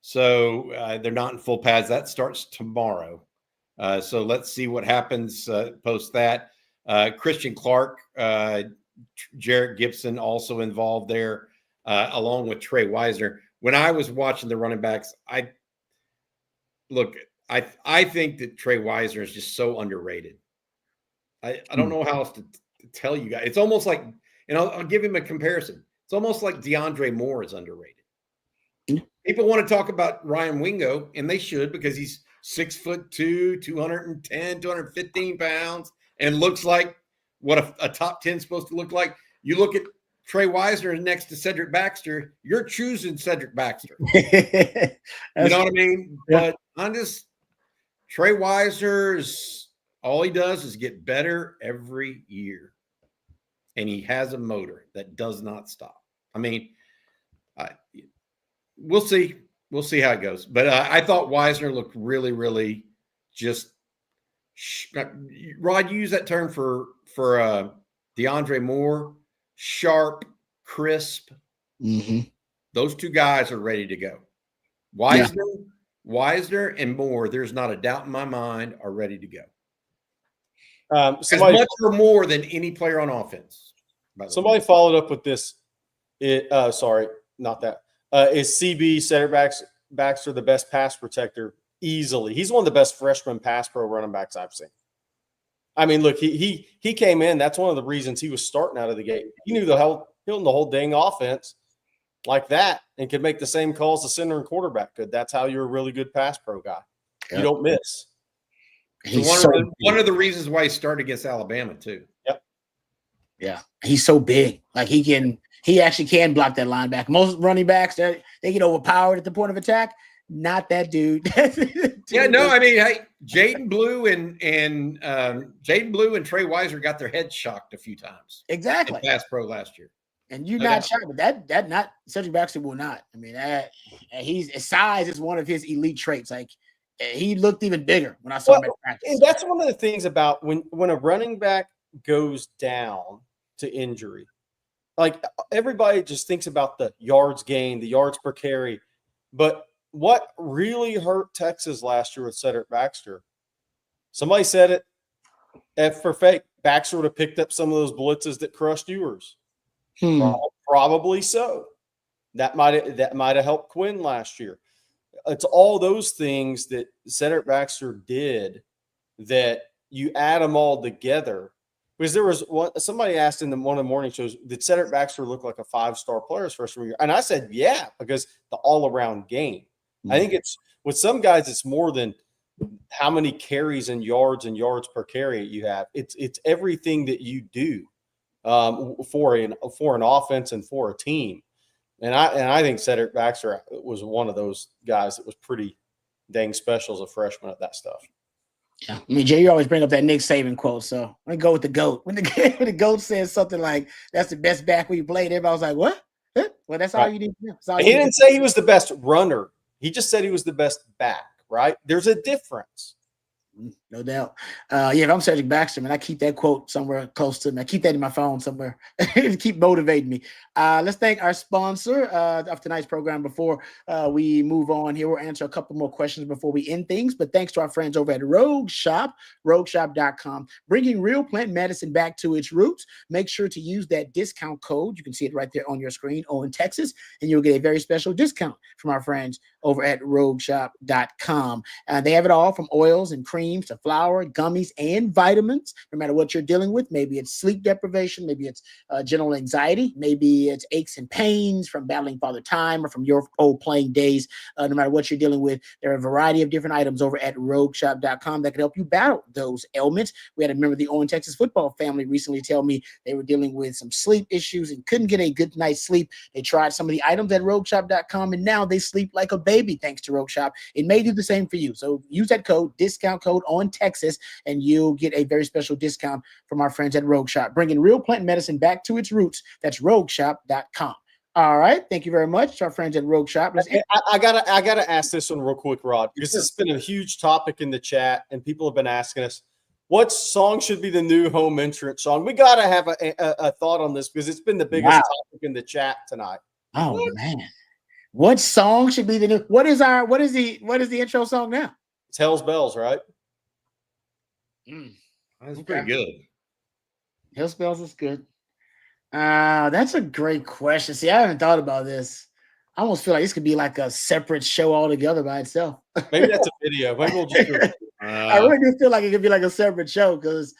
So they're not in full pads. That starts tomorrow. So let's see what happens post that. Christian Clark, Jarrett Gibson also involved there, along with Trey Wisner. When I was watching the running backs, I think that Trey Wisner is just so underrated. I don't know how else to tell you guys. It's almost like, and I'll give him a comparison. It's almost like DeAndre Moore is underrated. People want to talk about Ryan Wingo, and they should, because he's 6'2", 210, 215 pounds, and looks like what a top 10 is supposed to look like. You look at Trey Wisner next to Cedric Baxter, you're choosing Cedric Baxter. You know what I mean? Yeah. But Trey Wisner's all he does is get better every year. And he has a motor that does not stop. I mean, we'll see. We'll see how it goes. But I thought Wisner looked really, really just Rod, you use that term for DeAndre Moore, sharp, crisp. Mm-hmm. Those 2 guys are ready to go. Wisner and Moore, there's not a doubt in my mind, are ready to go. As much or more than any player on offense. Somebody followed up with this. Sorry, not that. Is CB Cedric Baxter the best pass protector? Easily. He's one of the best freshman pass pro running backs I've seen. I mean, look, he came in. That's one of the reasons he was starting out of the gate. He knew the whole dang offense like that and could make the same calls the center and quarterback could. That's how you're a really good pass pro guy. Yep. You don't miss. So one of the reasons why he started against Alabama too. Yep. Yeah, he's so big. Like he actually can block that linebacker. Most running backs, they get overpowered at the point of attack. Not that dude. Yeah, no, I mean, hey, Jaden Blue and Trey Wisner got their heads shocked a few times. Exactly. In pass pro last year. And you're not shocked, but that not Cedric Baxter will not. I mean, his size is one of his elite traits. Like he looked even bigger when I saw him at practice. And that's one of the things about when a running back goes down to injury. Like everybody just thinks about the yards gained, the yards per carry. But what really hurt Texas last year with Cedric Baxter, somebody said it F for fake. Baxter would have picked up some of those blitzes that crushed yours. Probably so. That might have helped Quinn last year. It's all those things that Cedric Baxter did that you add them all together. Because there was somebody asked in one of the morning shows, did Cedric Baxter look like a 5-star player his freshman year? And I said, yeah, because the all-around game. Mm-hmm. I think it's with some guys, it's more than how many carries and yards per carry you have. It's everything that you do for an offense and for a team. And I think Cedric Baxter was one of those guys that was pretty dang special as a freshman at that stuff. Yeah. I mean, Jay, you always bring up that Nick Saban quote, so I'm gonna go with the GOAT. When the GOAT says something like, "That's the best back we played," everybody was like, "What?" Huh? Well, that's all you need to know. He didn't say he was the best runner. He just said he was the best back. Right? There's a difference. No doubt. If I'm Cedric Baxter, man, I keep that quote somewhere close to me. I keep that in my phone somewhere to keep motivating me. Let's thank our sponsor of tonight's program before we move on here. We'll answer a couple more questions before we end things. But thanks to our friends over at Rogue Shop, rogueshop.com, bringing real plant medicine back to its roots. Make sure to use that discount code. You can see it right there on your screen, in Texas, and you'll get a very special discount from our friends over at rogueshop.com. They have it all from oils and creams to flour, gummies, and vitamins. No matter what you're dealing with, maybe it's sleep deprivation, maybe it's general anxiety, maybe it's aches and pains from battling Father Time or from your old playing days. No matter what you're dealing with, there are a variety of different items over at rogueshop.com that can help you battle those ailments. We had a member of the Owen Texas football family recently tell me they were dealing with some sleep issues and couldn't get a good night's sleep. They tried some of the items at rogueshop.com and now they sleep like a baby thanks to Rogue Shop. It may do the same for you. So use that discount code on Texas, and you'll get a very special discount from our friends at Rogue Shop, bringing real plant medicine back to its roots. That's rogueshop.com. All right. Thank you very much to our friends at Rogue Shop. I gotta ask this one real quick, Rod, because this has been a huge topic in the chat, and people have been asking us, what song should be the new home entrance song? We gotta have a thought on this because it's been the biggest topic in the chat tonight. Oh man. What song should be the new? What is the intro song now? It's Hell's Bells, right? That's pretty good. Hell's Bells is good. That's a great question. See, I haven't thought about this. I almost feel like this could be like a separate show altogether by itself. Maybe that's a video. Maybe we'll just do it. I really do feel like it could be like a separate show because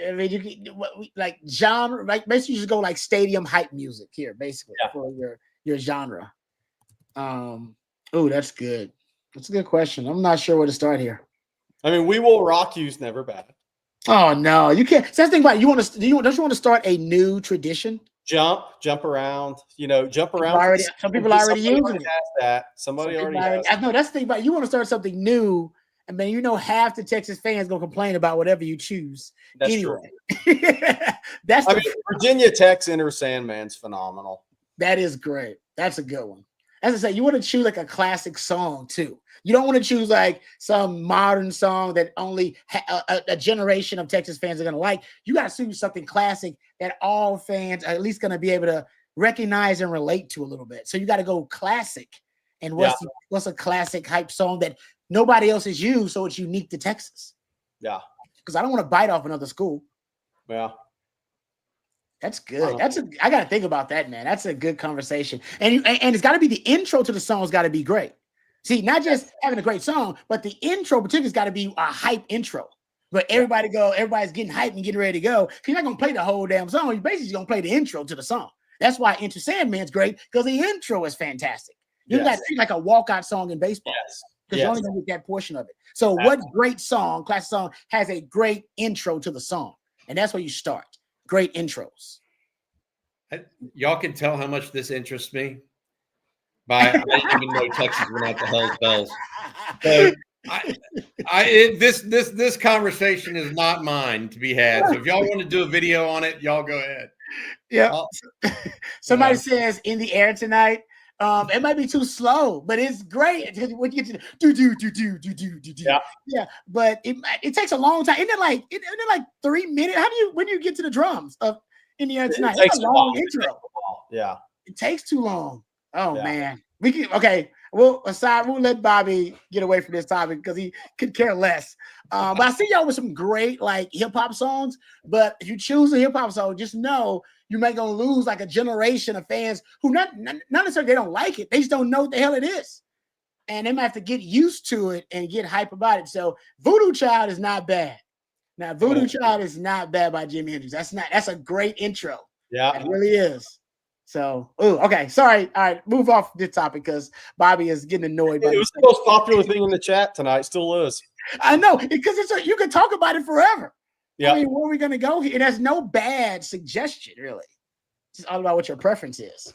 I mean, you can like genre, like basically you just go like stadium hype music here, basically for your genre. Oh, that's good. That's a good question. I'm not sure where to start here. I mean, We Will Rock You's never bad. Oh no, you can't. So that's the thing about it. Don't you want to start a new tradition? Jump around. Jump around. Some people already using it. That somebody already has. I know that's the thing about it. You want to start something new, and then half the Texas fans gonna complain about whatever you choose. That's anyway. True. Virginia Tech's Enter Sandman's phenomenal. That is great. That's a good one. As I say, you want to choose like a classic song too. You don't want to choose like some modern song that only a generation of Texas fans are going to like. You got to choose something classic that all fans are at least going to be able to recognize and relate to a little bit. So you got to go classic. And what's a classic hype song that nobody else has used, so it's unique to Texas? Yeah. Because I don't want to bite off another school. Yeah. That's good. I got to think about that, man. That's a good conversation. And it's got to be the intro to the song's got to be great. See, not just having a great song, but the intro particularly has got to be a hype intro. But everybody's getting hyped and getting ready to go. You're not going to play the whole damn song. You're basically going to play the intro to the song. That's why Enter Sandman's great, because the intro is fantastic. You got like a walkout song in baseball. Because you're only going to get that portion of it. So what great song, classic song, has a great intro to the song? And that's where you start. Great intros. Y'all can tell how much this interests me. I didn't even know Texas went out to Hell's Bells. So this conversation is not mine to be had. So if y'all want to do a video on it, y'all go ahead. Yeah. Somebody says In the Air Tonight. It might be too slow, but it's great when you get to do. Yeah. But it takes a long time. Isn't it like 3 minutes? When do you get to the drums of In the Air Tonight? It's a long intro. Yeah. It takes too long. Oh man. We can we'll let Bobby get away from this topic because he could care less. But I see y'all with some great like hip hop songs. But if you choose a hip hop song, just know you may gonna lose like a generation of fans who not necessarily they don't like it, they just don't know what the hell it is, and they might have to get used to it and get hype about it. So Voodoo Child is not bad. Now Voodoo Child is not bad by Jimi Hendrix. That's a great intro. Yeah, it really is. So, okay, sorry. All right, move off this topic because Bobby is getting annoyed. It was the most popular thing in the chat tonight. Still is. I know because you can talk about it forever. Yeah. I mean, where are we going to go here? It has no bad suggestion, really. It's all about what your preference is.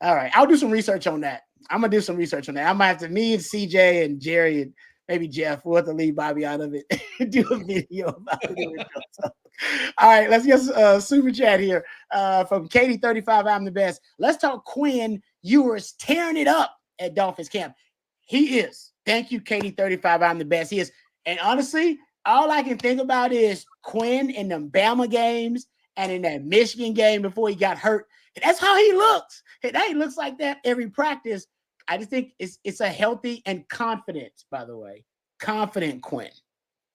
All right, I'll do some research on that. I'm gonna do some research on that. I might have to me and CJ and Jerry and maybe Jeff. We'll have to leave Bobby out of it. Do a video about it. So, all right, let's get super chat here from Katie 35. I'm the best. Let's talk Quinn Ewers tearing it up at Dolphins camp. He is. Thank you, Katie 35. I'm the best. He is. And honestly, all I can think about is Quinn in them Bama games and in that Michigan game before he got hurt. And that's how he looks. He looks like that every practice. I just think it's a healthy and confident, by the way, confident Quinn.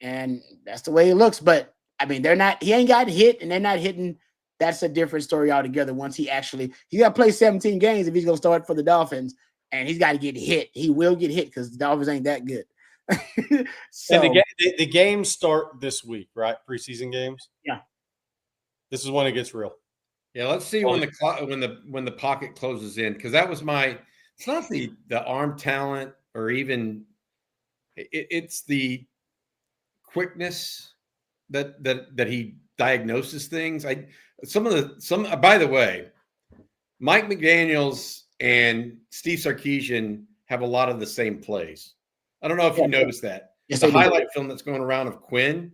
And that's the way he looks. But I mean, he ain't got hit and they're not hitting. That's a different story altogether. Once he got to play 17 games if he's going to start for the Dolphins, and he's got to get hit. He will get hit because the Dolphins ain't that good. So, and the games start this week, right? Preseason games. Yeah. This is when it gets real. Yeah, let's see when the pocket closes in, because that was it's not the arm talent or even it's the quickness that he diagnoses things. By the way, Mike McDaniels and Steve Sarkisian have a lot of the same plays. I don't know if you noticed that. Yes, the highlight film that's going around of Quinn,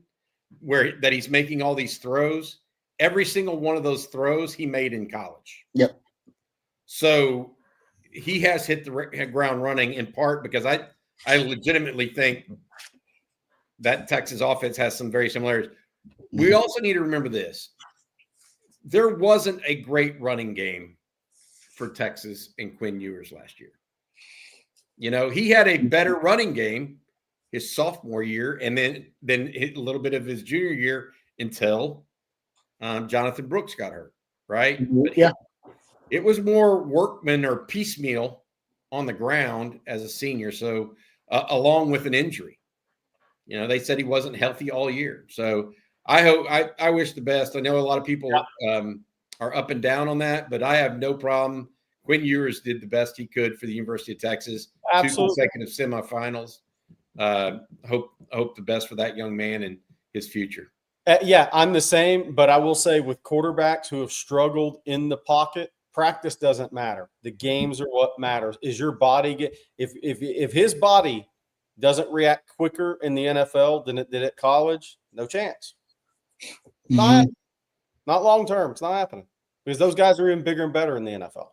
that he's making all these throws. Every single one of those throws he made in college. Yep. So he has hit the ground running in part because I legitimately think that Texas offense has some very similarities. We also need to remember this. There wasn't a great running game for Texas and Quinn Ewers last year. You know, he had a better running game his sophomore year and then a little bit of his junior year until Jonathan Brooks got hurt, right? Yeah. It was more workman or piecemeal on the ground as a senior. So along with an injury, you know, they said he wasn't healthy all year. So I wish the best. I know a lot of people are up and down on that, but I have no problem. Quinn Ewers did the best he could for the University of Texas. Absolutely. 2 consecutive semifinals. Hope the best for that young man and his future. Yeah, I'm the same, but I will say with quarterbacks who have struggled in the pocket, practice doesn't matter. The games are what matters. Is your body if his body doesn't react quicker in the NFL than it did at college, no chance. Not long term. It's not happening because those guys are even bigger and better in the NFL.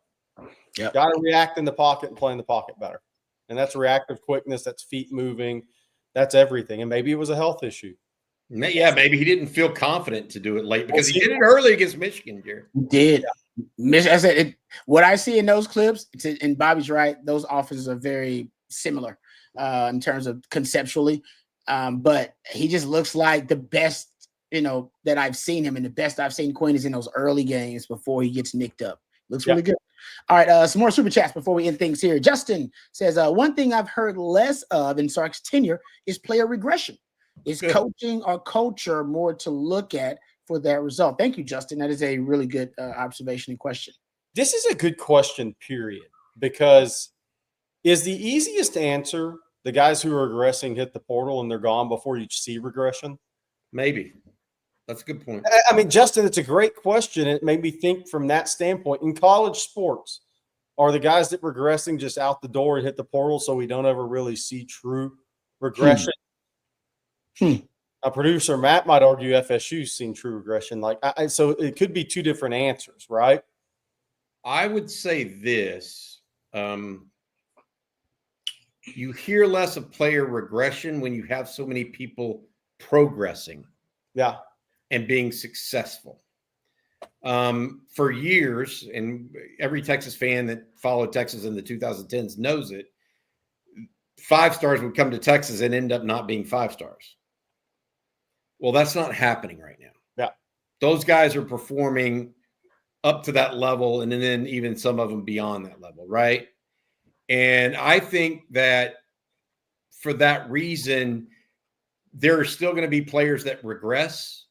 Yep. Got to react in the pocket and play in the pocket better. And that's reactive quickness. That's feet moving. That's everything. And maybe it was a health issue. Yeah, maybe he didn't feel confident to do it late because he did it early against Michigan, Jared. He did. I said what I see in those clips, and Bobby's right, those offenses are very similar in terms of conceptually. But he just looks like the best, that I've seen him, and the best I've seen Quinn is in those early games before he gets nicked up. Looks really good. All right, some more super chats before we end things here. Justin says, one thing I've heard less of in Sark's tenure is player regression. Is coaching or culture more to look at for that result? Thank you, Justin. That is a really good observation and question. This is a good question, period, because is the easiest answer the guys who are regressing hit the portal and they're gone before you see regression? Maybe. That's a good point. I mean, Justin, it's a great question. It made me think from that standpoint. In college sports, are the guys that regressing just out the door and hit the portal so we don't ever really see true regression? A producer, Matt, might argue FSU's seen true regression. So it could be two different answers, right? I would say this. You hear less of player regression when you have so many people progressing. Yeah. And being successful. For years, and every Texas fan that followed Texas in the 2010s knows it, 5 stars would come to Texas and end up not being 5 stars. Well, that's not happening right now. Yeah. Those guys are performing up to that level, and then even some of them beyond that level, right? And I think that for that reason, there are still going to be players that regress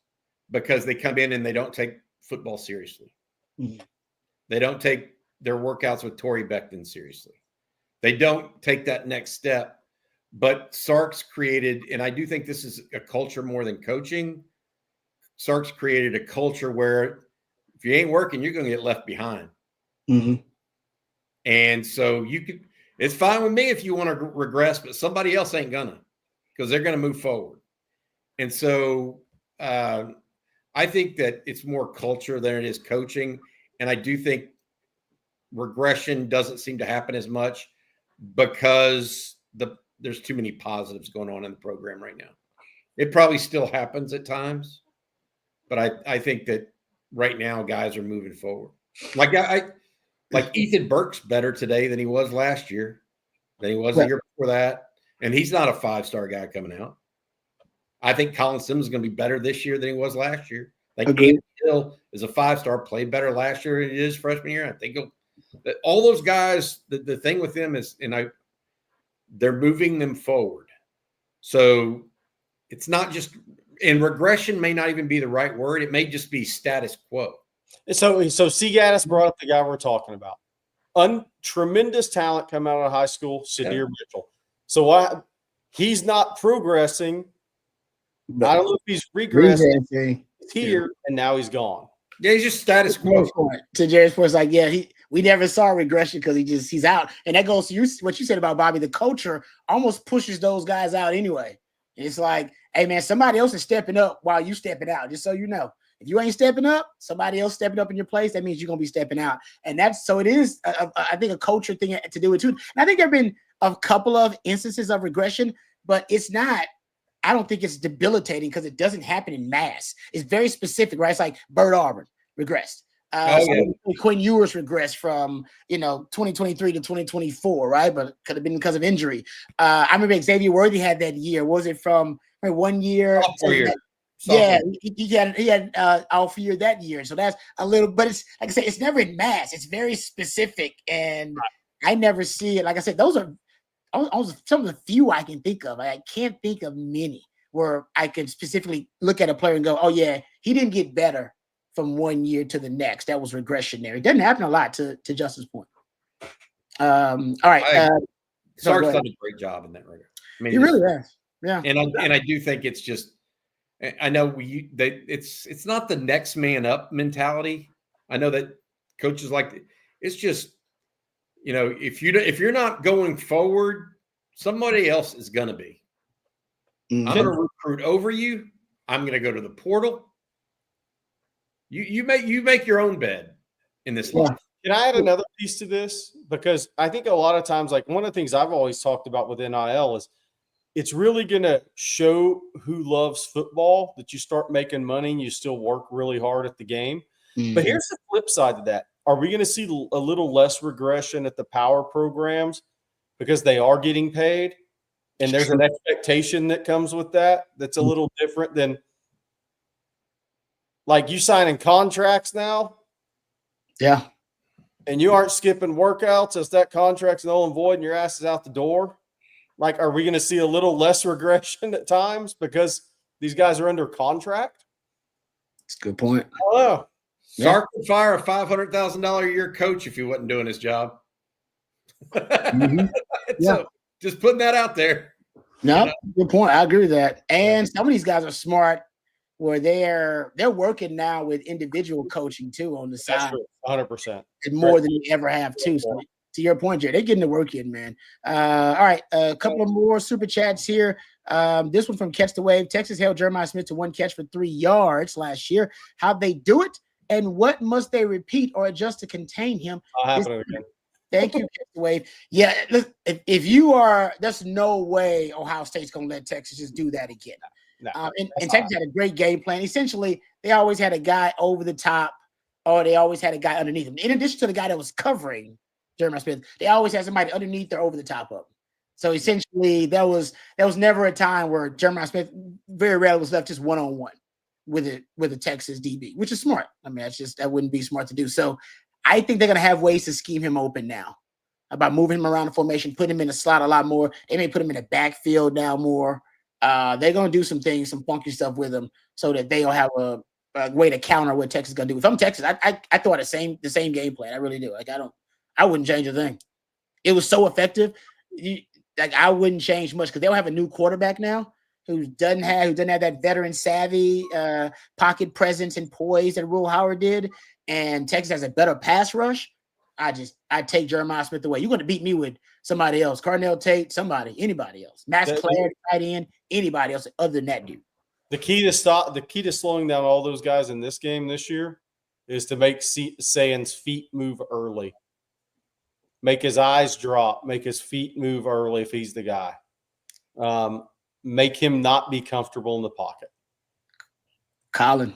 because they come in and they don't take football seriously. Mm-hmm. They don't take their workouts with Torrey Becton seriously. They don't take that next step. But Sark's created, and I do think this is a culture more than coaching. Sark's created a culture where if you ain't working, you're going to get left behind. Mm-hmm. And so it's fine with me if you want to regress, but somebody else ain't gonna, because they're going to move forward. And so I think that it's more culture than it is coaching. And I do think regression doesn't seem to happen as much because there's too many positives going on in the program right now. It probably still happens at times, but I think that right now guys are moving forward. Like Ethan Burke's better today than he was last year, than he was the year before that. And he's not a 5-star guy coming out. I think Colin Simmons is going to be better this year than he was last year. Like Andy Hill is a 5-star, played better last year than he is freshman year. I think all those guys, the thing with them is, they're moving them forward. So it's not just, and regression may not even be the right word. It may just be status quo. So C. Gaddis brought up the guy we're talking about. Tremendous talent coming out of high school, Sadir Mitchell. So he's not progressing. I don't know if he's regressing. He's here, and now he's gone. Yeah, he's just status quo. To Jerry's point, it's like, we never saw regression because he's out. And that goes to what you said about Bobby. The culture almost pushes those guys out anyway. It's like, hey, man, somebody else is stepping up while you stepping out, just so you know. If you ain't stepping up, somebody else stepping up in your place, that means you're going to be stepping out. And so it is, I think, a culture thing to do with too. And I think there have been a couple of instances of regression, but it's not, I don't think it's debilitating because it doesn't happen in mass. It's very specific, right? It's like Bert Auburn regressed. Quinn Ewers regressed from 2023 to 2024, right? But could have been because of injury. I remember Xavier Worthy had that year. Was it from 1 year? Yeah, he had off year that year. So that's a little, but it's like I said, it's never in mass. It's very specific, and I never see it. Like I said, those are some of the few I can think of. I can't think of many where I can specifically look at a player and go, "Oh yeah, he didn't get better from 1 year to the next." That was regression there. It doesn't happen a lot, to Justin's point. All right, Sark's done a great job in that regard. I mean, he really has. Yeah, and I do think it's just. I know it's not the next man up mentality. I know that coaches it's just, if you're not going forward, somebody else is going to be. Mm-hmm. I'm going to recruit over you. I'm going to go to the portal. You make your own bed in this life. Can I add another piece to this? Because I think a lot of times, like one of the things I've always talked about with NIL is, it's really going to show who loves football that you start making money and you still work really hard at the game. Mm-hmm. But here's the flip side to that. Are we going to see a little less regression at the power programs because they are getting paid? And there's an expectation that comes with that that's a little different than like you signing contracts now. Yeah. And you aren't skipping workouts as that contract's null and void and your ass is out the door. Like, are we going to see a little less regression at times because these guys are under contract? That's a good point. I don't know. Sark would fire a $500,000 a year coach if he wasn't doing his job. Mm-hmm. So just putting that out there. No, good point. I agree with that. And some of these guys are smart where they're working now with individual coaching too on the side. 100%. And more than you ever have too. So to your point, Jay, they're getting the work in, man. All right, a couple of more super chats here. This one from Catch the Wave. Texas held Jeremiah Smith to 1 catch for 3 yards last year. How'd they do it? And what must they repeat or adjust to contain him? I'll happen again. Thank you, Catch the Wave. Yeah, if you are, there's no way Ohio State's going to let Texas just do that again. No, and Texas had a great game plan. Essentially, they always had a guy over the top or they always had a guy underneath him. In addition to the guy that was covering Jeremiah Smith, they always had somebody underneath or over the top of him. So essentially, that was never a time where Jeremiah Smith very rarely was left just one-on-one with a Texas DB, which is smart. I mean, that wouldn't be smart to do. So I think they're gonna have ways to scheme him open now about moving him around the formation, put him in the slot a lot more. They may put him in the backfield now more. They're gonna do some things, some funky stuff with him, so that they'll have a way to counter what Texas is gonna do. If I'm Texas, I thought the same game plan. I really do. Like I wouldn't change a thing. It was so effective. I wouldn't change much because they'll have a new quarterback now who doesn't have that veteran savvy, pocket presence and poise that Will Howard did, and Texas has a better pass rush. I take Jeremiah Smith away. You're going to beat me with somebody else, Carnell Tate, anybody else, Max Clare, tight end, anybody else other than that dude. The key to slowing down all those guys in this game this year is to make Sayan's feet move early. Make his eyes drop. Make his feet move early if he's the guy. Make him not be comfortable in the pocket. Colin.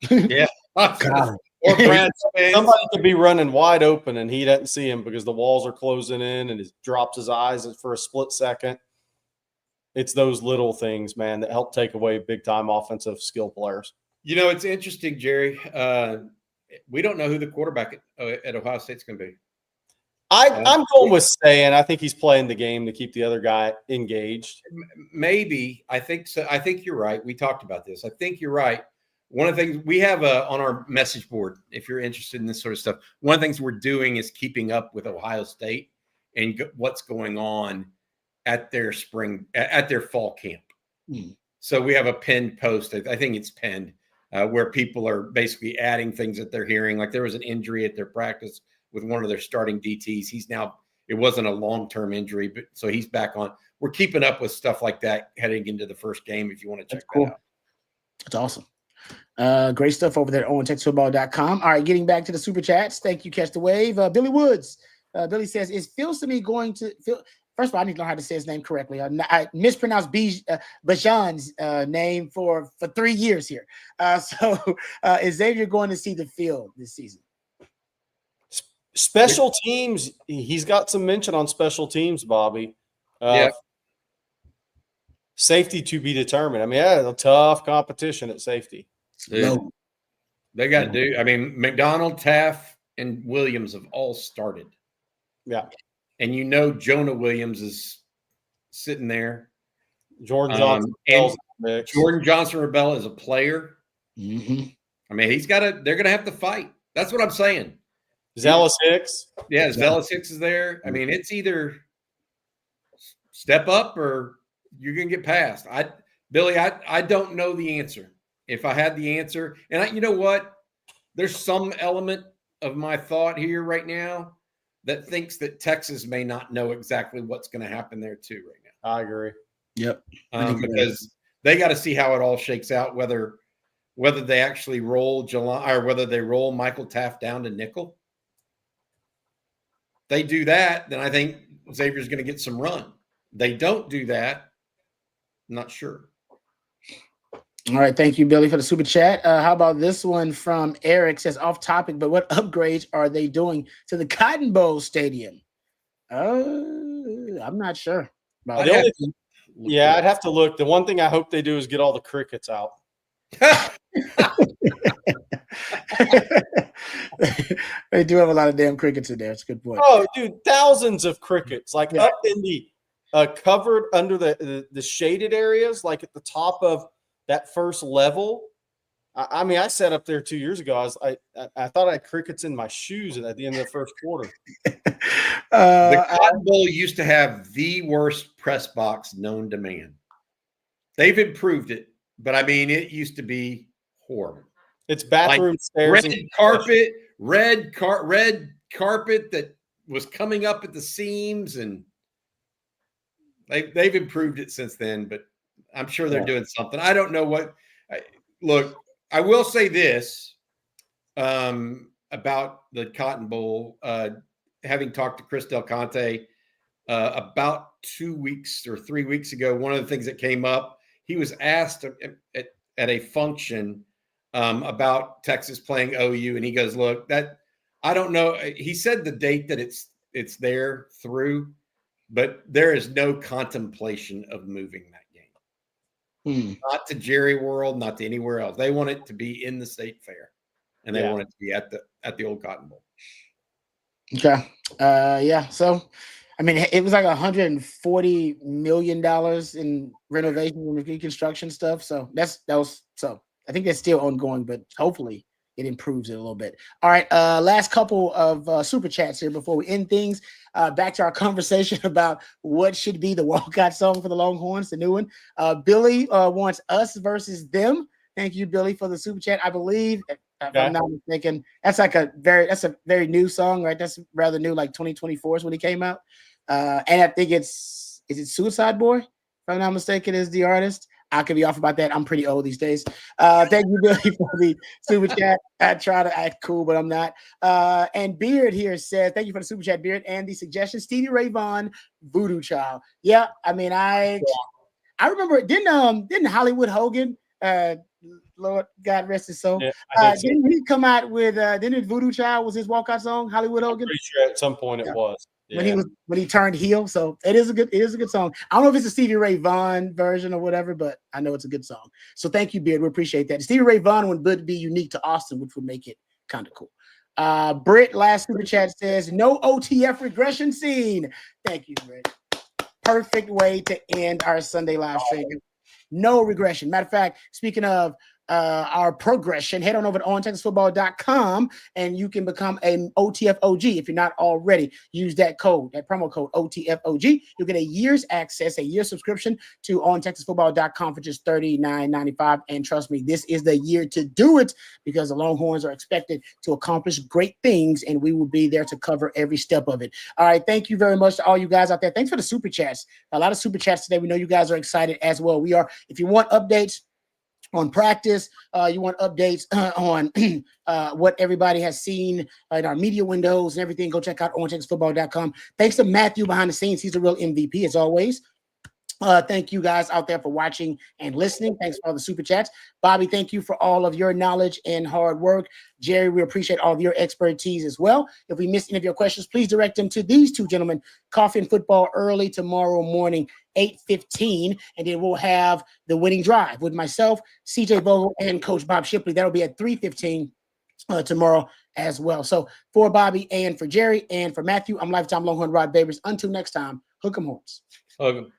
Yeah. Colin. Or Brad Somebody could be running wide open and he doesn't see him because the walls are closing in and he drops his eyes for a split second. It's those little things, man, that help take away big-time offensive skill players. You know, it's interesting, Jerry. We don't know who the quarterback at Ohio State's going to be. I'm going with Sayan. I think he's playing the game to keep the other guy engaged. Maybe. I think so. I think you're right. We talked about this. I think you're right. One of the things we have on our message board, if you're interested in this sort of stuff, one of the things we're doing is keeping up with Ohio State and what's going on at their fall camp. So we have a pinned post. I think it's pinned where people are basically adding things that they're hearing. Like there was an injury at their practice with one of their starting DTs. It wasn't a long-term injury, but so he's back on. We're keeping up with stuff like that heading into the first game. If you want to check that out. That's awesome. Great stuff over there on TexasFootball.com. All right, getting back to the super chats. Thank you, Catch the Wave. Billy Woods. Billy says, "Is Phil Simi going to Phil?" First of all, I need to know how to say his name correctly. I mispronounced Bajan's name for 3 years here. So is Xavier going to see the field this season? Special teams, he's got some mention on special teams, Bobby. Yeah. Safety to be determined. I mean, a tough competition at safety. No. They got to do. I mean, McDonald, Taft, and Williams have all started. Yeah. And Jonah Williams is sitting there. Jordan Johnson. Jordan Johnson-Rebel is a player. Mm-hmm. I mean, they're going to have to fight. That's what I'm saying. Zealous Hicks. Yeah, Zealous Hicks is there. I mean, it's either step up or you're going to get passed. Billy, I don't know the answer. If I had the answer, and you know what? There's some element of my thought here right now that thinks that Texas may not know exactly what's going to happen there too right now. I agree. Yep. Because they got to see how it all shakes out, whether they actually roll July or whether they roll Michael Taft down to nickel. They do that, then I think Xavier's going to get some run. They don't do that. I'm not sure. All right. Thank you, Billy, for the super chat. How about this one from Eric? Says, off topic, but what upgrades are they doing to the Cotton Bowl Stadium? I'm not sure. I'd have to look. The one thing I hope they do is get all the crickets out. They do have a lot of damn crickets in there. It's a good point. Oh, dude, thousands of crickets, up in the covered under the shaded areas, like at the top of that first level. I mean, I sat up there 2 years ago. I thought I had crickets in my shoes at the end of the first quarter. The Cotton Bowl used to have the worst press box known to man. They've improved it, but I mean, it used to be horrible. It's bathroom stairs, red carpet that was coming up at the seams, and they've improved it since then. But I'm sure they're doing something. I don't know what. Look, I will say this about the Cotton Bowl. Having talked to Chris Del Conte about 2 weeks or 3 weeks ago, one of the things that came up, he was asked at a function about Texas playing OU, and he goes, "Look, that I don't know." He said the date that it's there through. but there is no contemplation of moving that game. Not to Jerry World, not to anywhere else. They want it to be in the state fair, and they want it to be at the old Cotton Bowl. Okay. Yeah. So, I mean, it was like $140 million in renovation and reconstruction stuff. So I think that's still ongoing, but hopefully it improves it a little bit. All right. Last couple of super chats here before we end things. Back to our conversation about what should be the walkout song for the Longhorns, the new one. Billy wants Us versus Them. Thank you, Billy, for the super chat. I believe, if I'm not mistaken, that's a very new song, right? That's rather new, like 2024 is when it came out. And I think is it Suicide Boy? If I'm not mistaken, is the artist. I could be off about that. I'm pretty old these days. Thank you, Billy, for the super chat. I try to act cool, but I'm not. And Beard here says, thank you for the super chat, Beard, and the suggestion. Stevie Ray Vaughan, Voodoo Child. Yeah, I mean, I remember, didn't Hollywood Hogan, Lord God rest his soul, didn't he come out with, didn't Voodoo Child was his walkout song, Hollywood Hogan? I'm pretty sure at some point it was. Yeah. When he turned heel. So it is a good song. I don't know if it's a Stevie Ray Vaughan version or whatever, but I know it's a good song. So thank you, Beard. We appreciate that. Stevie Ray Vaughan would be unique to Austin, which would make it kind of cool. Britt, last super chat says, no OTF regression scene. Thank you, Britt. Perfect way to end our Sunday live stream. No regression. Matter of fact, speaking of our progression, head on over to ontexasfootball.com and you can become an OTFOG if you're not already. Use that promo code OTFOG. You'll get a year's subscription to ontexasfootball.com for just $39.95. And trust me, this is the year to do it because the Longhorns are expected to accomplish great things and we will be there to cover every step of it. All right. Thank you very much to all you guys out there. Thanks for the super chats. A lot of super chats today. We know you guys are excited as well. We are. If you want updates on practice, you want updates on what everybody has seen in our media windows and everything, go check out ontexasfootball.com. Thanks to Matthew behind the scenes. He's a real MVP as always. Thank you guys out there for watching and listening. Thanks for all the super chats. Bobby, thank you for all of your knowledge and hard work. Jerry, we appreciate all of your expertise as well. If we missed any of your questions, please direct them to these two gentlemen. Coffee and Football early tomorrow morning, 8:15, and then we'll have the winning drive with myself, CJ Vogel, and Coach Bob Shipley. That'll be at 3:15 tomorrow as well. So for Bobby and for Jerry and for Matthew, I'm lifetime Longhorn Rod Babers. Until next time, hook 'em horns. Hook 'em.